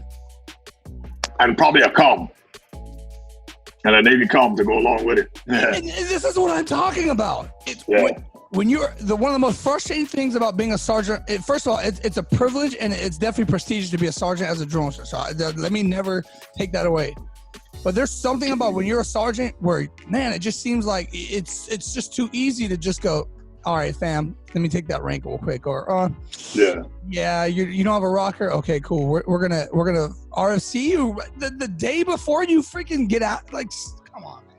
And probably a comm. And a Navy comm to go along with it. And this is what I'm talking about. When you're one of the most frustrating things about being a sergeant, first of all, it's a privilege and it's definitely prestigious to be a sergeant as a drill instructor. So let me never take that away. But there's something about when you're a sergeant where, man, it just seems like it's just too easy to just go, all right, fam, let me take that rank real quick. Or, yeah, you don't have a rocker? Okay, cool. We're gonna RFC you the day before you freaking get out. Like, come on, man.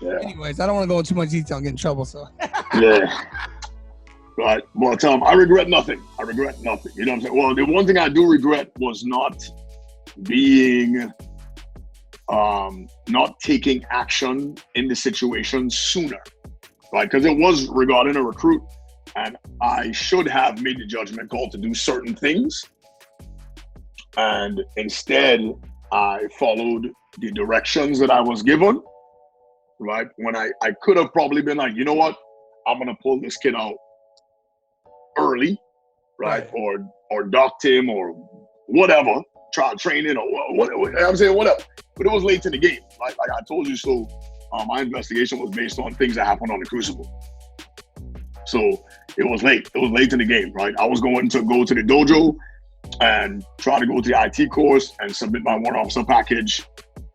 Yeah. Anyways, I don't want to go into too much detail and get in trouble. So. Yeah. Right. Well, I regret nothing. You know what I'm saying? Well, the one thing I do regret was not taking action in the situation sooner, right? Because it was regarding a recruit, and I should have made the judgment call to do certain things, and instead I followed the directions that I was given, right? When I could have probably been like, you know what, I'm gonna pull this kid out early, right? Or docked him or whatever, trial training or what I'm saying, whatever. But it was late in the game, right? Like I told you, so my investigation was based on things that happened on the Crucible. So it was late. It was late in the game, right? I was going to go to the dojo and try to go to the IT course and submit my warrant officer package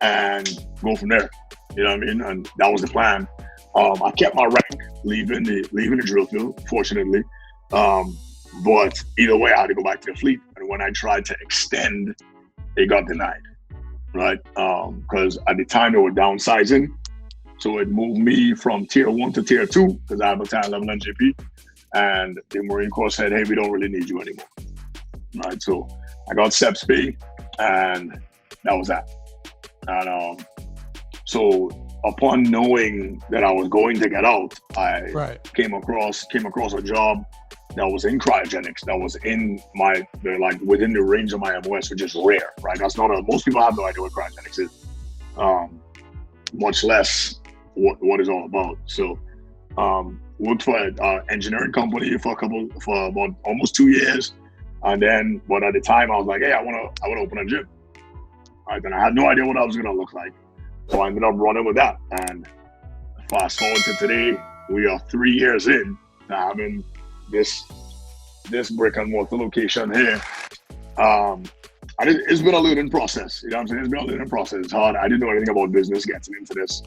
and go from there. You know what I mean? And that was the plan. I kept my rank leaving the drill field, fortunately. But either way, I had to go back to the fleet. And when I tried to extend, it got denied, right? Because at the time they were downsizing. So it moved me from tier 1 to tier 2 because I have a battalion level NJP. And the Marine Corps said, hey, we don't really need you anymore. Right? So I got SEPSP and that was that. And so upon knowing that I was going to get out, I came across a job that was in cryogenics, that was in within the range of my MOS, which is rare, right? That's not most people have no idea what cryogenics is, much less what it's all about. So worked for an engineering company for about almost 2 years. And then, but at the time I was like, hey, I want to open a gym. Right? And I had no idea what I was going to look like. So I ended up running with that. And fast forward to today, we are 3 years in to having this brick and mortar location here. And it's been a learning process. You know what I'm saying? It's been a learning process. It's hard. I didn't know anything about business getting into this,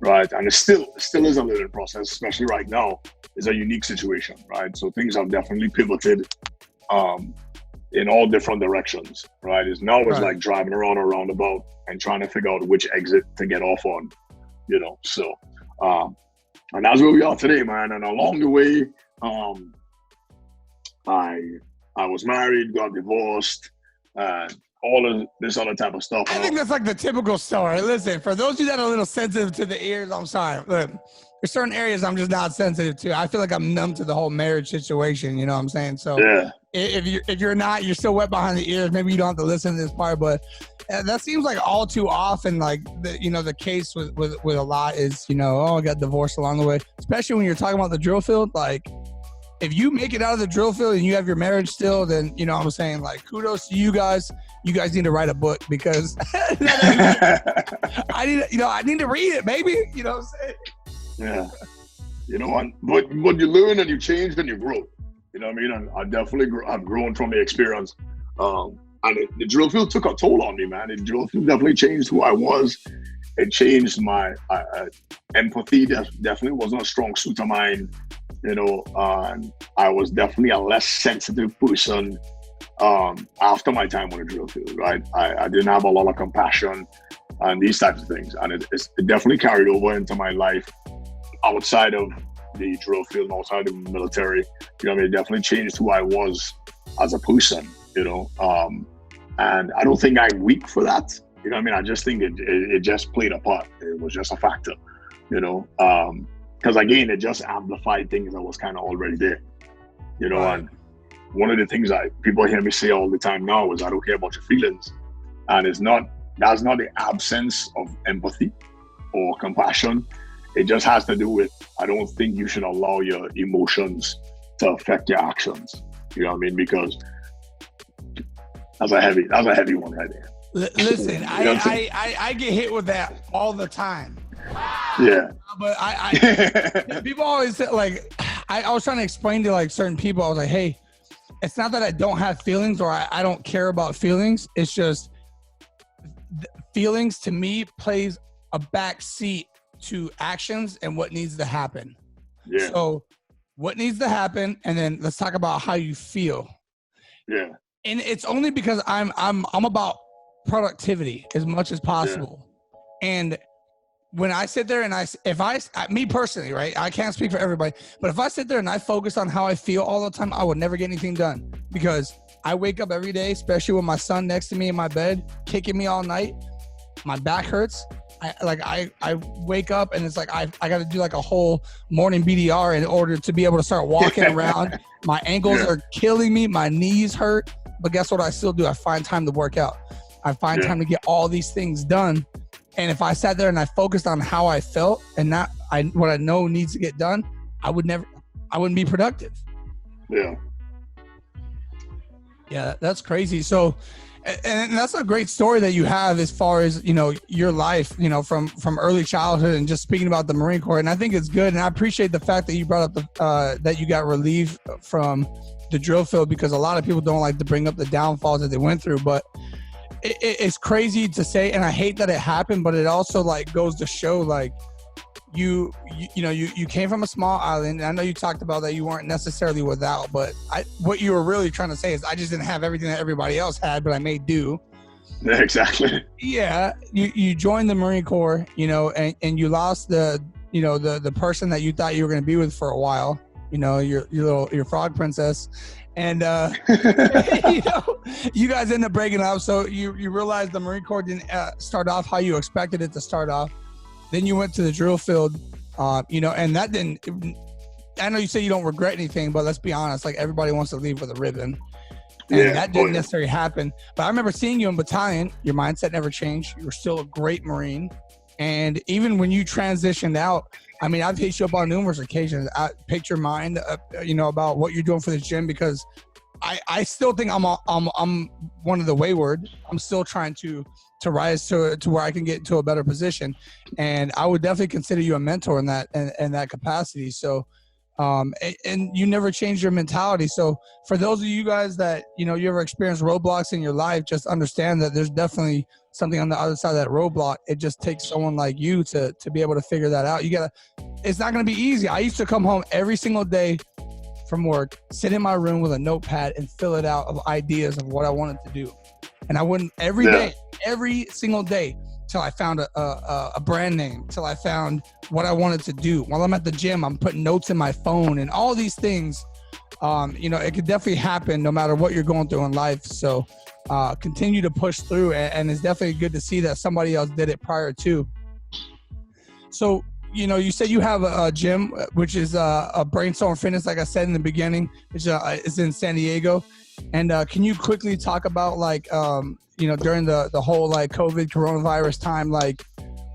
right? And it still is a learning process, especially right now. It's a unique situation, right? So things have definitely pivoted in all different directions, right? It's like driving around a roundabout and trying to figure out which exit to get off on, you know? So, and that's where we are today, man. And along the way, I was married, got divorced, all of this other type of stuff. I think that's like the typical story. Listen, for those of you that are a little sensitive to the ears, I'm sorry. Look, there's certain areas I'm just not sensitive to. I feel like I'm numb to the whole marriage situation. You know what I'm saying? So yeah. If you're not, you're still wet behind the ears. Maybe you don't have to listen to this part, but that seems like all too often, like the case with a lot is, I got divorced along the way, especially when you're talking about the drill field. Like, if you make it out of the drill field and you have your marriage still, then, you know what I'm saying? Like, kudos to you guys. You guys need to write a book because I need to read it, baby. You know what I'm saying? Yeah. You know what? But you learn and you change and you grow. You know what I mean? And I definitely I've grown from the experience. And the drill field took a toll on me, man. The drill field definitely changed who I was. It changed my empathy. Definitely wasn't a strong suit of mine. And I was definitely a less sensitive person after my time on the drill field, right? I didn't have a lot of compassion and these types of things. And it definitely carried over into my life outside of the drill field and outside of the military. It definitely changed who I was as a person, and I don't think I'm weak for that. I just think it just played a part. It was just a factor, because again, it just amplified things that was kind of already there, Right. And one of the things people hear me say all the time now is I don't care about your feelings. And that's not the absence of empathy or compassion. It just has to do with, I don't think you should allow your emotions to affect your actions. You know what I mean? Because that's a heavy one right there. Listen, I get hit with that all the time. Yeah. But I people always say, like, I was trying to explain to like certain people, I was like, hey, it's not that I don't have feelings or I don't care about feelings. It's just feelings to me plays a back seat to actions and what needs to happen. Yeah. So what needs to happen, and then let's talk about how you feel. Yeah. And it's only because I'm about productivity as much as possible. Yeah. And when I sit there and me personally, right, I can't speak for everybody, but if I sit there and I focus on how I feel all the time, I would never get anything done, because I wake up every day, especially with my son next to me in my bed, kicking me all night. My back hurts. I wake up and it's like I got to do like a whole morning BDR in order to be able to start walking around. My ankles are killing me. My knees hurt. But guess what I still do? I find time to work out. I find time to get all these things done. And if I sat there and I focused on how I felt and not what I know needs to get done, I wouldn't be productive. Yeah. Yeah, that's crazy. So, and that's a great story that you have as far as, your life, from early childhood and just speaking about the Marine Corps. And I think it's good. And I appreciate the fact that you brought up that you got relieved from the drill field, because a lot of people don't like to bring up the downfalls that they went through. But it's crazy to say, and I hate that it happened, but it also like goes to show like you came from a small island. And I know you talked about that you weren't necessarily without, but what you were really trying to say is I just didn't have everything that everybody else had, but I made do. Yeah, exactly. Yeah, you joined the Marine Corps, and you lost the person that you thought you were going to be with for a while, your frog princess. And, you guys end up breaking up. So you realize the Marine Corps didn't start off how you expected it to start off. Then you went to the drill field, and that didn't, I know you say you don't regret anything, but let's be honest, like everybody wants to leave with a ribbon. And that didn't necessarily happen. But I remember seeing you in battalion. Your mindset never changed. You were still a great Marine. And even when you transitioned out, I mean, I've hit you up on numerous occasions. I picked your mind, about what you're doing for the gym, because I still think I'm one of the wayward. I'm still trying to rise to where I can get into a better position, and I would definitely consider you a mentor in that capacity. So, and you never change your mentality. So for those of you guys that, you know, you ever experience roadblocks in your life, just understand that there's definitely something on the other side of that roadblock. It just takes someone like you to be able to figure that out. It's not going to be easy. I used to come home every single day from work, sit in my room with a notepad and fill it out of ideas of what I wanted to do. And I wouldn't every single day till I found a brand name, till I found what I wanted to do. While I'm at the gym, I'm putting notes in my phone and all these things. You know, it could definitely happen no matter what you're going through in life. So continue to push through, and it's definitely good to see that somebody else did it prior to. So, you know, you said you have a gym, which is a Brainstorm Fitness, like I said in the beginning, which is in San Diego. And can you quickly talk about, like, you know, during the whole, like, COVID coronavirus time, like,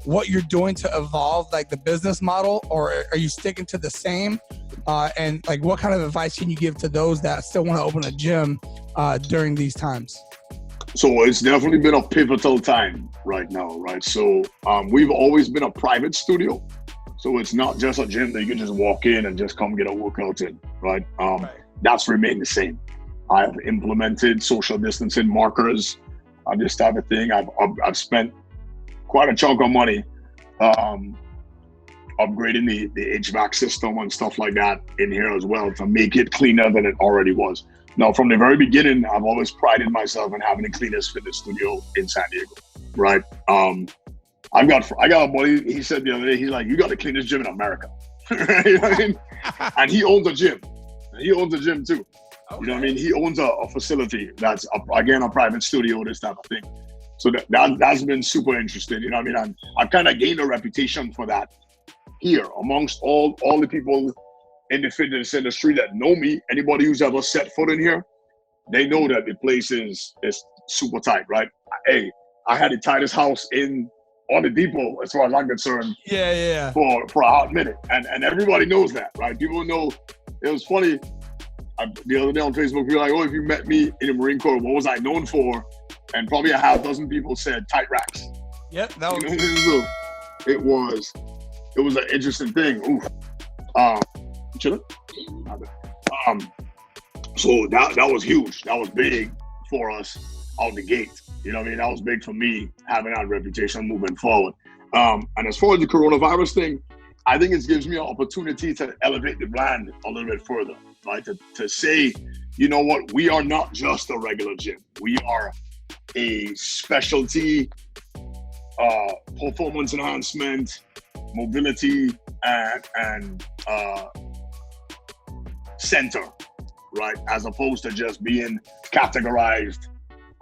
what you're doing to evolve, like, the business model, or are you sticking to the same? And, like, what kind of advice can you give to those that still want to open a gym during these times? So it's definitely been a pivotal time right now, right? So we've always been a private studio. So it's not just a gym that you can just walk in and just come get a workout in, right? That's remained the same. I've implemented social distancing markers, this type of thing. I've spent quite a chunk of money upgrading the HVAC system and stuff like that in here as well to make it cleaner than it already was. Now, from the very beginning, I've always prided myself in having the cleanest fitness studio in San Diego, right? I got a buddy, he said the other day, he's like, you got the cleanest gym in America. You know what I mean? And he owns a gym. He owns a gym too. Okay. You know what I mean? He owns a facility that's, again, a private studio, this type of thing. So that's been super interesting. You know what I mean? I've kind of gained a reputation for that here amongst all the people in the fitness industry that know me. Anybody who's ever set foot in here, they know that the place is super tight, right? Hey, I had the tightest house on the depot, as far as I'm concerned. Yeah. For a hot minute, and everybody knows that, right? People know. It was funny. The other day on Facebook, we were like, "Oh, if you met me in the Marine Corps, what was I known for?" And probably a half dozen people said tight racks. Yep, that was. It was an interesting thing. Oof. So that was huge. That was big for us out the gate. You know what I mean? That was big for me, having that reputation moving forward. And as far as the coronavirus thing, I think it gives me an opportunity to elevate the brand a little bit further, right? To say, you know what, we are not just a regular gym. We are a specialty performance enhancement, mobility, and center, right? As opposed to just being categorized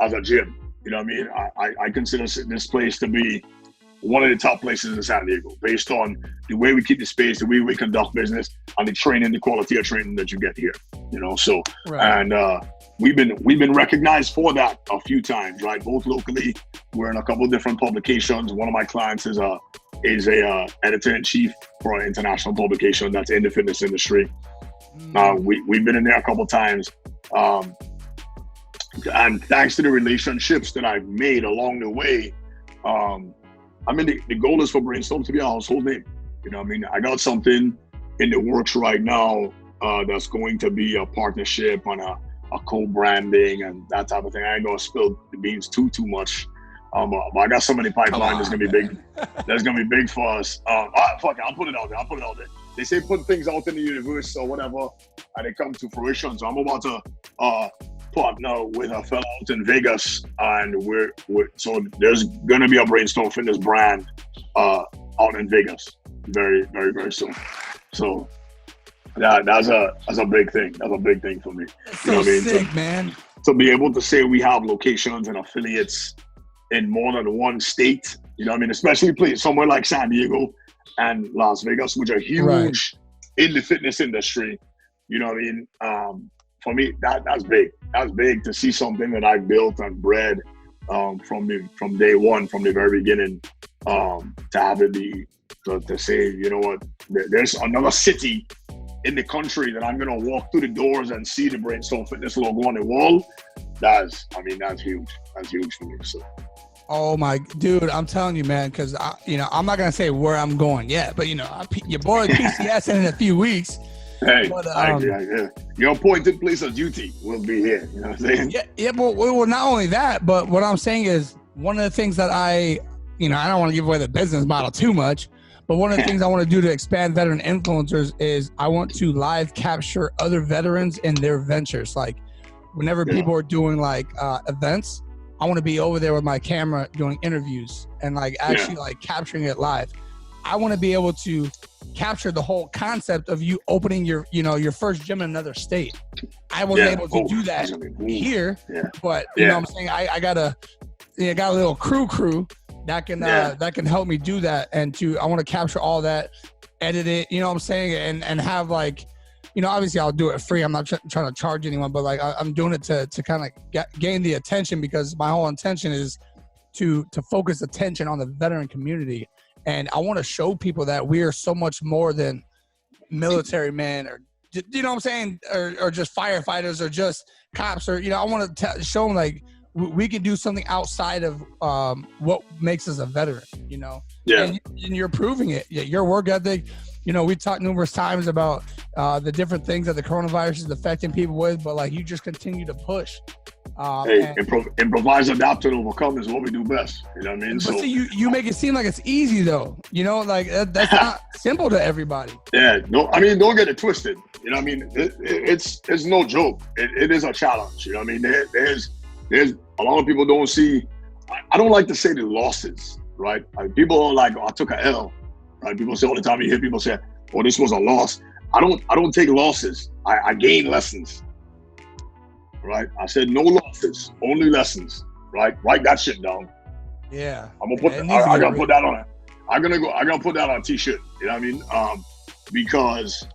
as a gym. You know what I mean? I consider this place to be one of the top places in San Diego, based on the way we keep the space, the way we conduct business, and the training, the quality of training that you get here. You know, so right. And we've been recognized for that a few times, right? Both locally, we're in a couple of different publications. One of my clients is a editor-in-chief for an international publication that's in the fitness industry. We've been in there a couple of times. And thanks to the relationships that I've made along the way, I mean, the goal is for Brainstorm to be a household name. You know what I mean? I got something in the works right now that's going to be a partnership on a co-branding and that type of thing. I ain't gonna spill the beans too much. But I got some in the pipeline that's gonna be big. That's gonna be big for us. Fuck it, I'll put it out there. They say put things out in the universe or whatever, and they come to fruition. So I'm about to partner with a fellow out in Vegas, and so there's gonna be a Brainstorm Fitness brand out in Vegas very, very, very soon. So that's a big thing. That's a big thing for me. You know what I mean? Sick, man. To be able to say we have locations and affiliates in more than one state, you know what I mean? Especially somewhere like San Diego and Las Vegas, which are huge in the fitness industry. You know what I mean? For me, that's big. That's big to see something that I built and bred from day one, from the very beginning, to have it be to say, you know what, there's another city in the country that I'm gonna walk through the doors and see the Brainstorm Fitness logo on the wall, that's huge. That's huge for me. So. Oh my dude, I'm telling you, man, because I'm not gonna say where I'm going yet, but your boy PCS in a few weeks. Hey, but, your appointed place of duty will be here. You know what I'm saying? Yeah. Well, not only that, but what I'm saying is one of the things that I don't want to give away the business model too much, but one of the things I want to do to expand veteran influencers is I want to live capture other veterans in their ventures. Like whenever people are doing like events, I want to be over there with my camera doing interviews and like actually like capturing it live. I want to be able to capture the whole concept of you opening your first gym in another state. I wasn't able to do that here, but you know what I'm saying? I got a little crew that can help me do that. And I want to capture all that, edit it, you know what I'm saying? And have like, obviously I'll do it free. I'm not trying to charge anyone, but like I'm doing it to kind of gain the attention, because my whole intention is to focus attention on the veteran community. And I want to show people that we are so much more than military men, or you know what I'm saying, or just firefighters, or just cops, or I want to show them like we can do something outside of what makes us a veteran. And you're proving it. Your work ethic. We talked numerous times about the different things that the coronavirus is affecting people with, but like you just continue to push. Improvise, adapt, and overcome is what we do best. You know what I mean? But see, you make it seem like it's easy though. Like that's not simple to everybody. Yeah, no, I mean, don't get it twisted. You know what I mean? It's no joke. It is a challenge. You know what I mean? There's a lot of people don't see. I don't like to say the losses, right? Like, people are like, I took a L. Right? People say all the time. You hear people say, "Oh, this was a loss." I don't take losses. I gain lessons. Right? I said no losses, only lessons. Right? Write that shit down. Yeah. I'm gonna put. I gotta put that on it. I gotta put that on a t-shirt. You know what I mean? Because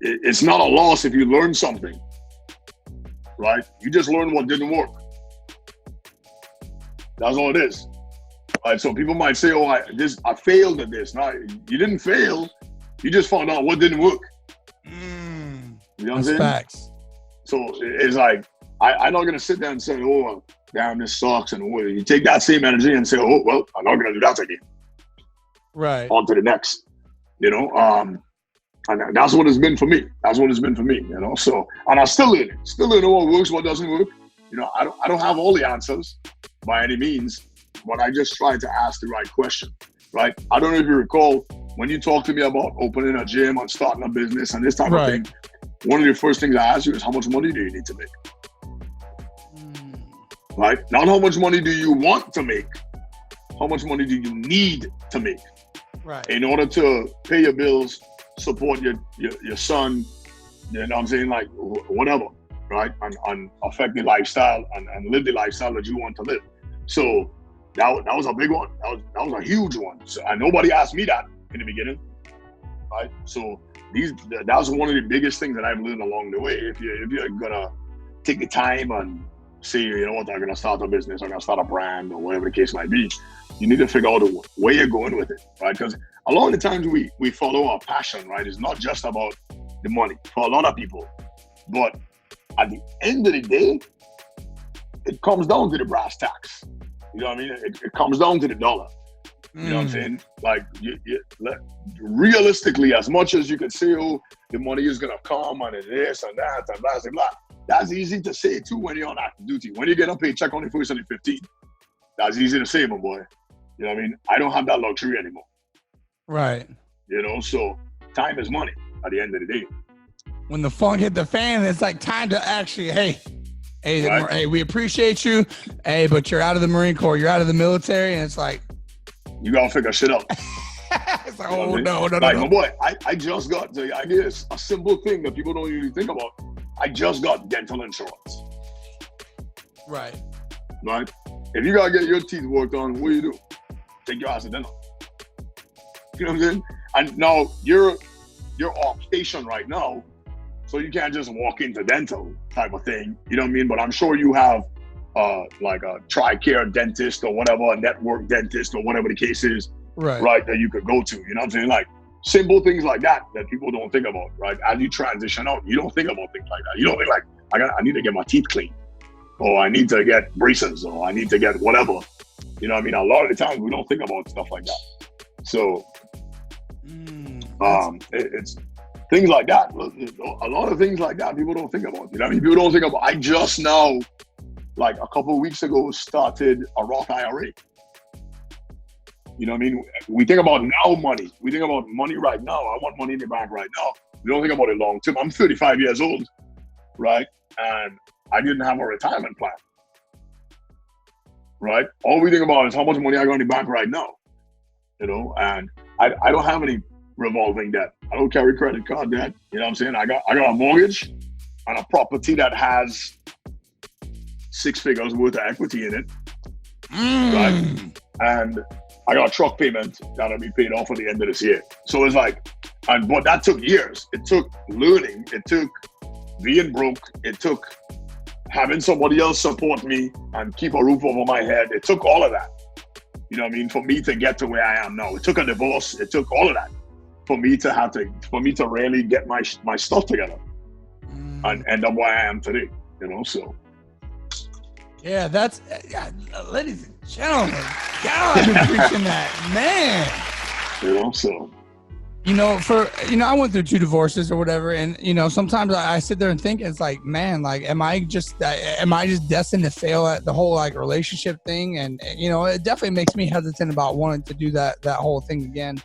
it's not a loss if you learn something. Right? You just learn what didn't work. That's all it is. Right, so people might say, "Oh, I failed at this." No, you didn't fail. You just found out what didn't work. You know what I'm saying? Facts. So it's like I'm not gonna sit there and say, "Oh, damn, this sucks," and you take that same energy and say, "Oh, well, I'm not gonna do that again." Right. On to the next. And that's what it's been for me. That's what it's been for me. So, and I still learn it. Still learn what works, what doesn't work. I don't have all the answers by any means. But I just try to ask the right question, right? I don't know if you recall when you talked to me about opening a gym and starting a business and this type of thing. One of the first things I asked you is, how much money do you need to make? Right? Not how much money do you want to make? How much money do you need to make? Right. In order to pay your bills, support your son, you know what I'm saying? Like whatever, right? And affect the lifestyle and live the lifestyle that you want to live. So that was a big one. That was a huge one. So, and nobody asked me that in the beginning, right? So that was one of the biggest things that I've learned along the way. If you're gonna take the time and say, you know what, I'm gonna start a business, I'm gonna start a brand, or whatever the case might be, you need to figure out where you're going with it, right? Because a lot of the times we follow our passion, right? It's not just about the money for a lot of people, but at the end of the day, it comes down to the brass tacks. You know what I mean? It comes down to the dollar. You know what I'm saying? Like, realistically, as much as you could say, oh, the money is going to come and this and that and blah, blah, blah. That's easy to say, too, when you're on active duty. When you get a paycheck on the 1st and the 15th, that's easy to say, my boy. You know what I mean? I don't have that luxury anymore. Right. So time is money at the end of the day. When the funk hit the fan, it's like time to actually, hey, right. Hey, we appreciate you. Hey, but you're out of the Marine Corps. You're out of the military. And it's like, you got to figure shit out. It's like, oh, no. Like, my boy, I just got, I guess, a simple thing that people don't usually think about. I just got dental insurance. Right. Right? If you got to get your teeth worked on, what do you do? Take your ass to dental. You know what I'm saying? And now you're off station right now, so you can't just walk into dental type of thing. You know what I mean? But I'm sure you have like a TRICARE dentist or whatever, a network dentist or whatever the case is, right? That you could go to. You know what I'm saying? Like, simple things like that people don't think about, right? As you transition out, you don't think about things like that. You don't think like, I need to get my teeth clean, or I need to get braces, or I need to get whatever. You know what I mean? A lot of the times we don't think about stuff like that. So it's things like that. A lot of things like that people don't think about. You know what I mean? People don't think about. I just now, like a couple of weeks ago, started a Roth IRA. You know what I mean? We think about now money. We think about money right now. I want money in the bank right now. We don't think about it long term. I'm 35 years old, right? And I didn't have a retirement plan, right? All we think about is how much money I got in the bank right now, you know? And I don't have any revolving debt. I don't carry credit card debt. You know what I'm saying? I got a mortgage on a property that has 6 figures worth of equity in it, right? And I got a truck payment that'll be paid off at the end of this year. So it's like, but that took years. It took learning. It took being broke. It took having somebody else support me and keep a roof over my head. It took all of that, you know what I mean, for me to get to where I am now. It took a divorce. It took all of that for me to really get my stuff together and end up where I am today, you know, so. Yeah, that's, ladies and gentlemen, God, I've been preaching that, man. You know, so. You know, I went through 2 divorces or whatever, and you know, sometimes I sit there and think, it's like, man, like, am I just destined to fail at the whole like relationship thing? And you know, it definitely makes me hesitant about wanting to do that whole thing again.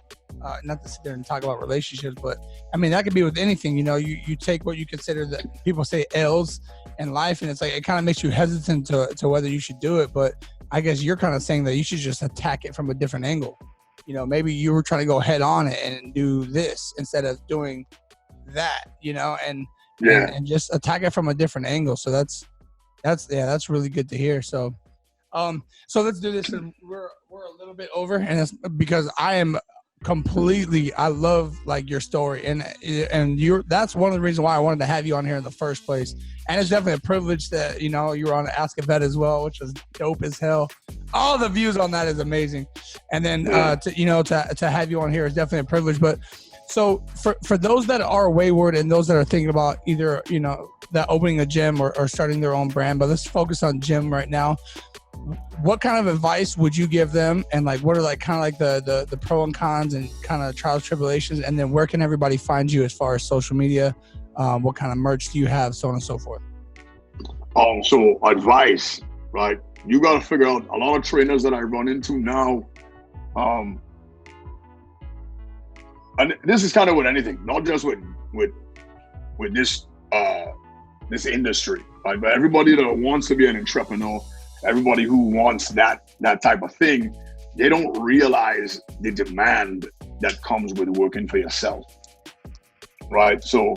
Not to sit there and talk about relationships, but I mean, that could be with anything. You know, you take what you consider that people say L's in life, and it's like it kind of makes you hesitant to whether you should do it. But I guess you're kind of saying that you should just attack it from a different angle. You know, maybe you were trying to go head on it and do this instead of doing that, you know, and just attack it from a different angle. So that's really good to hear. So let's do this. And we're a little bit over, and it's because I love like your story, and that's one of the reasons why I wanted to have you on here in the first place. And it's definitely a privilege that, you know, you were on Ask a Vet as well, which was dope as hell. All the views on that is amazing. And then to have you on here is definitely a privilege. But so for those that are wayward and those that are thinking about either, you know, that opening a gym or starting their own brand, but let's focus on gym right now. What kind of advice would you give them, and like what are like kind of like the pro and cons and kind of trials, tribulations, and then where can everybody find you as far as social media? What kind of merch do you have, so on and so forth? So advice, right? You got to figure out, a lot of trainers that I run into now, and this is kind of with anything, not just with this this industry, right? But everybody that wants to be an entrepreneur, everybody who wants that type of thing, they don't realize the demand that comes with working for yourself, right? So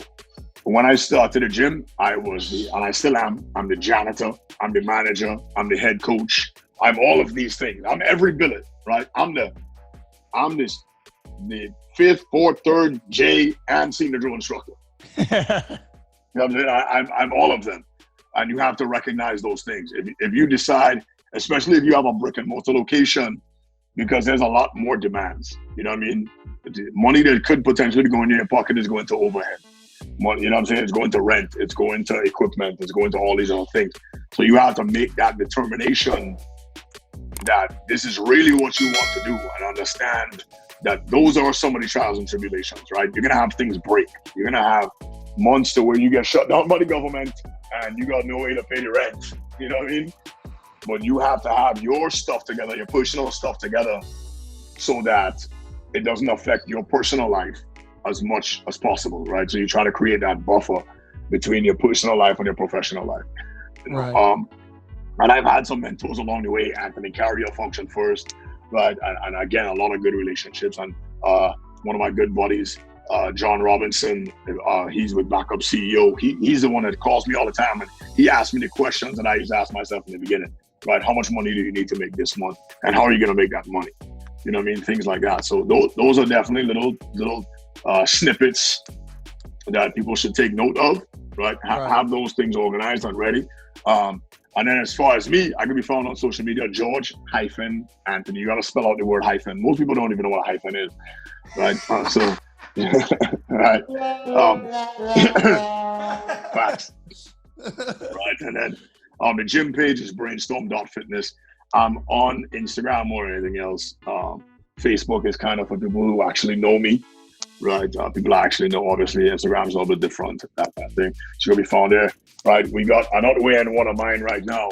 when I started a gym, and I still am, I'm the janitor, I'm the manager, I'm the head coach, I'm all of these things. I'm every billet, right? I'm the 5th, 4th, 3rd J and senior drill instructor. You know what I'm saying? I'm all of them. And you have to recognize those things. If you decide, especially if you have a brick and mortar location, because there's a lot more demands. You know what I mean? The money that could potentially go in your pocket is going to overhead. Money, you know what I'm saying? It's going to rent, it's going to equipment, it's going to all these other things. So you have to make that determination that this is really what you want to do, and understand that those are some of the trials and tribulations, right? You're going to have things break. You're going to have months to where you get shut down by the government and you got no way to pay the rent. You know what I mean? But you have to have your stuff together, your personal stuff together, so that it doesn't affect your personal life as much as possible, right? So you try to create that buffer between your personal life and your professional life. Right. And I've had some mentors along the way. Anthony Carrier, Function First, right? And again, a lot of good relationships. And one of my good buddies, John Robinson, he's with Backup CEO. He's the one that calls me all the time, and he asks me the questions that I used to ask myself in the beginning, right? How much money do you need to make this month? And how are you going to make that money? You know what I mean? Things like that. So those are definitely little snippets that people should take note of, right? Have those things organized and ready. And then as far as me, I can be found on social media, George-Anthony. You got to spell out the word hyphen. Most people don't even know what a hyphen is, right? So Right. Facts. Right. And then the gym page is brainstorm.fitness. I'm on Instagram more than anything else. Facebook is kind of for people who actually know me. Right. People actually know, obviously, Instagram's a little bit different, that kind of thing. So you'll be found there. Right. I'm not wearing one of mine right now.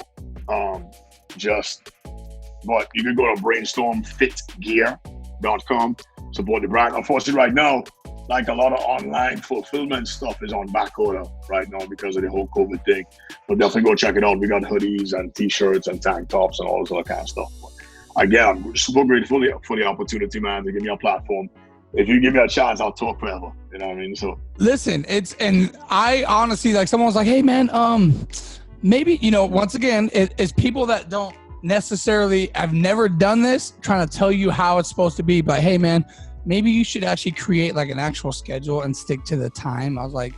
But you can go to brainstormfitgear.com, support the brand. Unfortunately, right now, like a lot of online fulfillment stuff is on back order right now because of the whole COVID thing. But definitely go check it out. We got hoodies and t-shirts and tank tops and all this other kind of stuff. But again, I'm super grateful for the opportunity, man, to give me a platform. If you give me a chance, I'll talk forever. You know what I mean? So listen, and I honestly, like, someone was like, hey man, maybe, once again, it's people that don't necessarily, I've never done this, trying to tell you how it's supposed to be, but hey man, maybe you should actually create like an actual schedule and stick to the time. I was like,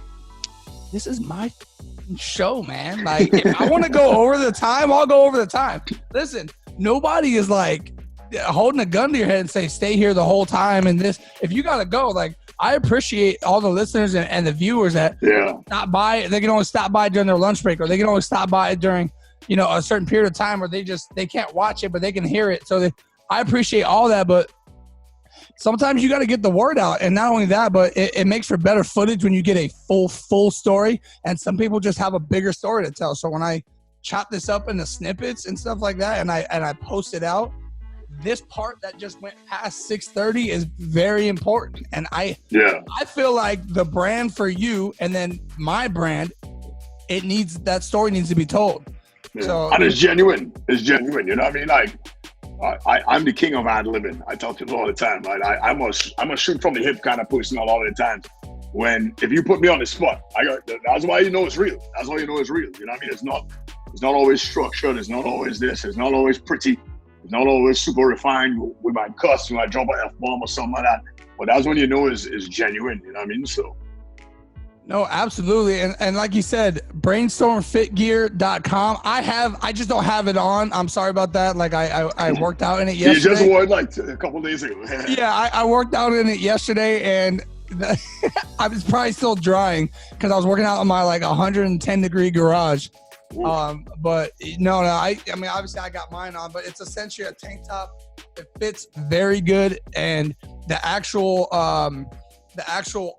this is my show, man. Like, if I want to go over the time, I'll go over the time. Listen, nobody is like holding a gun to your head and say, stay here the whole time. And this, if you got to go, like, I appreciate all the listeners and the viewers that stop by. They can only stop by during their lunch break, or they can only stop by during, a certain period of time where they can't watch it, but they can hear it. So I appreciate all that, but sometimes you got to get the word out. And not only that, but it makes for better footage when you get a full story. And some people just have a bigger story to tell. So when I chop this up into snippets and stuff like that, and I post it out, this part that just went past 6:30 is very important. And I feel like the brand for you and then my brand, that story needs to be told. Yeah. So, and it's genuine. It's genuine. You know what I mean? Like, I'm the king of ad-libbing. I talk to people all the time. Right? I'm a shoot from the hip kind of person a lot of the times. If you put me on the spot, that's why you know it's real. That's why you know it's real. You know what I mean? It's not always structured. It's not always this. It's not always pretty. It's not always super refined. We might cuss. We might drop an F-bomb or something like that. But that's when you know it's genuine. You know what I mean? So. No, absolutely. And like you said, brainstormfitgear.com. I just don't have it on. I'm sorry about that. Like I worked out in it yesterday. You just wore it like a couple days ago. Yeah, I worked out in it yesterday, and I was probably still drying because I was working out in my like 110 degree garage. But no, I mean, obviously I got mine on, but it's essentially a tank top. It fits very good, and the actual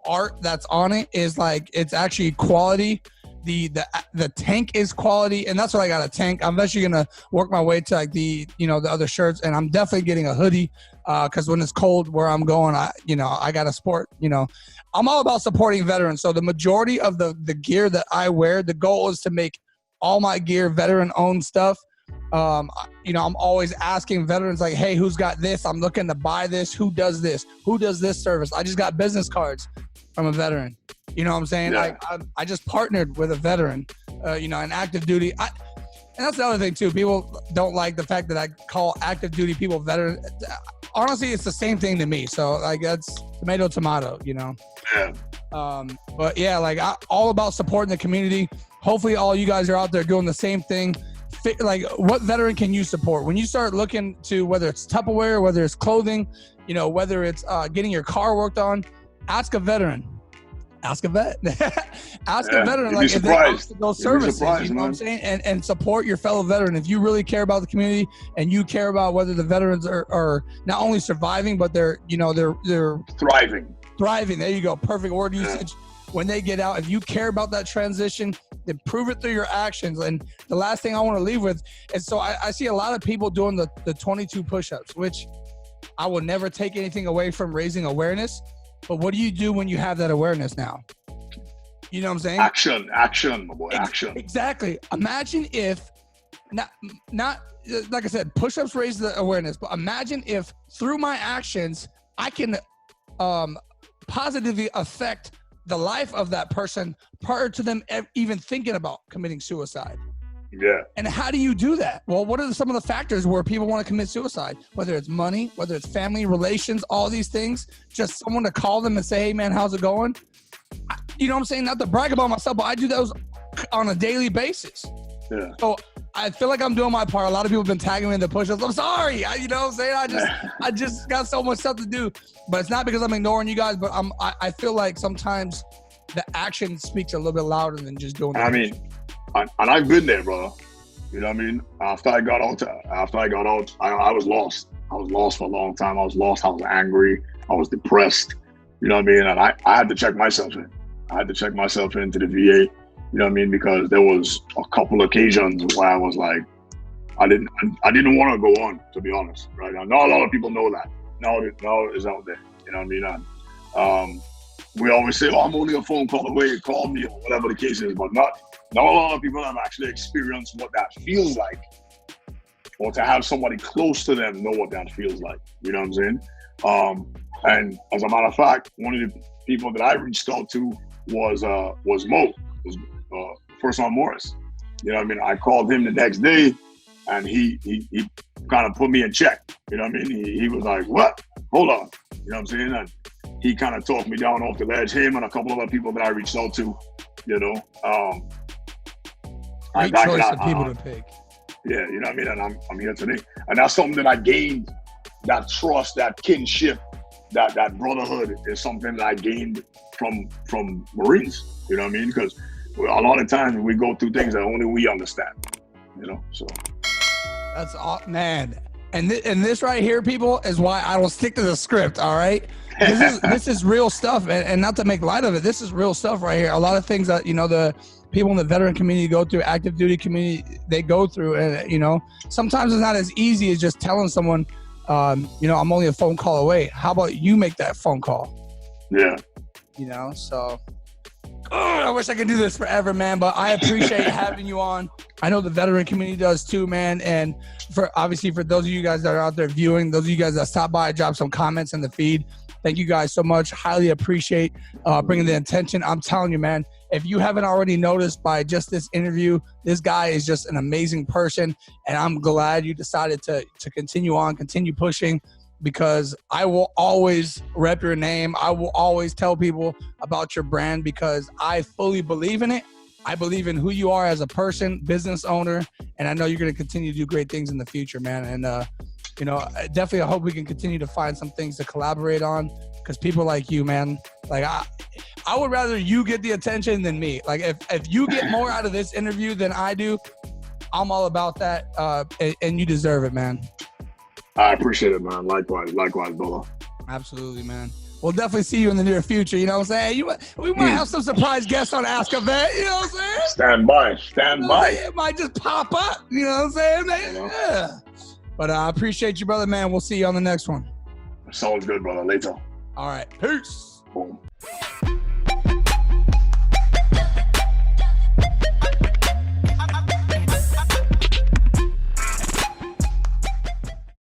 art that's on it is like, it's actually quality. The tank is quality, and that's what I got, a tank. I'm actually gonna work my way to like the other shirts, and I'm definitely getting a hoodie because when it's cold where I'm going, I gotta sport. I'm all about supporting veterans. So the majority of the gear that I wear, the goal is to make all my gear veteran-owned stuff. I'm always asking veterans like, hey, who's got this? I'm looking to buy this. Who does this? Who does this service? I just got business cards from a veteran. You know what I'm saying? Yeah. I just partnered with a veteran, an active duty. And that's the other thing too. People don't like the fact that I call active duty people veteran. Honestly, it's the same thing to me. So like, that's tomato, Yeah. But yeah, like all about supporting the community. Hopefully all you guys are out there doing the same thing. Like, what veteran can you support? When you start looking to whether it's Tupperware, whether it's clothing, whether it's getting your car worked on, ask a veteran. Ask a vet. Ask a veteran, like, if they offer those services, you know what I'm saying? And support your fellow veteran. If you really care about the community and you care about whether the veterans are not only surviving, but they're thriving. There you go. Perfect word usage. When they get out, if you care about that transition, then prove it through your actions. And the last thing I want to leave with is, so I see a lot of people doing the 22 push-ups, which I will never take anything away from raising awareness. But what do you do when you have that awareness now? You know what I'm saying? Action, my boy, action. Exactly. Imagine if, not like I said, push-ups raise the awareness, but imagine if through my actions, I can positively affect the life of that person prior to them even thinking about committing suicide. Yeah. And how do you do that? Well, what are some of the factors where people want to commit suicide? Whether it's money, whether it's family, relations, all these things, just someone to call them and say, hey man, how's it going? You know what I'm saying? Not to brag about myself, but I do those on a daily basis. Yeah. So I feel like I'm doing my part. A lot of people have been tagging me in the push-ups. I'm sorry. You know what I'm saying? I just got so much stuff to do. But it's not because I'm ignoring you guys, but I feel like sometimes the action speaks a little bit louder than just doing it. I mean, and I've been there, brother. You know what I mean? After I got out, I was lost. I was lost for a long time. I was lost. I was angry. I was depressed. You know what I mean? And I had to check myself in. I had to check myself into the VA. You know what I mean? Because there was a couple occasions where I was like, I didn't want to go on, to be honest. Right now, not a lot of people know that. Now it's out there. You know what I mean? And we always say, "Oh, I'm only a phone call away. Call me," or whatever the case is. But not a lot of people have actually experienced what that feels like, or to have somebody close to them know what that feels like. You know what I'm saying? And as a matter of fact, one of the people that I reached out to was Mo, First on Morris. You know what I mean? I called him the next day, and he kind of put me in check. You know what I mean? He was like, "What? Hold on." You know what I'm saying? And he kind of talked me down off the ledge. Him and a couple of other people that I reached out to. You know, great choice of people to pick. Yeah, you know what I mean? And I'm here today. And that's something that I gained, that trust, that kinship, that brotherhood is something that I gained from Marines. You know what I mean? Because a lot of times we go through things that only we understand, you know? So that's all, man. And this right here, people, is why I don't stick to the script, all right? This is real stuff, and not to make light of it, this is real stuff right here. A lot of things that, you know, the people in the veteran community go through, active duty community, they go through, and, you know, sometimes it's not as easy as just telling someone, you know, I'm only a phone call away. How about you make that phone call? Yeah. You know, so I wish I could do this forever, man, but I appreciate having you on. I know the veteran community does too, man. And for those of you guys that are out there viewing, those of you guys that stop by, drop some comments in the feed. Thank you guys so much. Highly appreciate bringing the attention. I'm telling you, man, if you haven't already noticed by just this interview, this guy is just an amazing person. And I'm glad you decided to continue on, continue pushing, because I will always rep your name. I will always tell people about your brand because I fully believe in it. I believe in who you are as a person, business owner, and I know you're going to continue to do great things in the future, man. And, you know, definitely I hope we can continue to find some things to collaborate on, because people like you, man, like I would rather you get the attention than me. Like if you get more out of this interview than I do, I'm all about that, and you deserve it, man. I appreciate it, man. Likewise, brother. Absolutely, man. We'll definitely see you in the near future. You know what I'm saying? We might have some surprise guests on Ask a Vet. You know what I'm saying? Stand by. It might just pop up. You know what I'm saying? Yeah. But I appreciate you, brother, man. We'll see you on the next one. Sounds good, brother. Later. All right. Peace. Boom.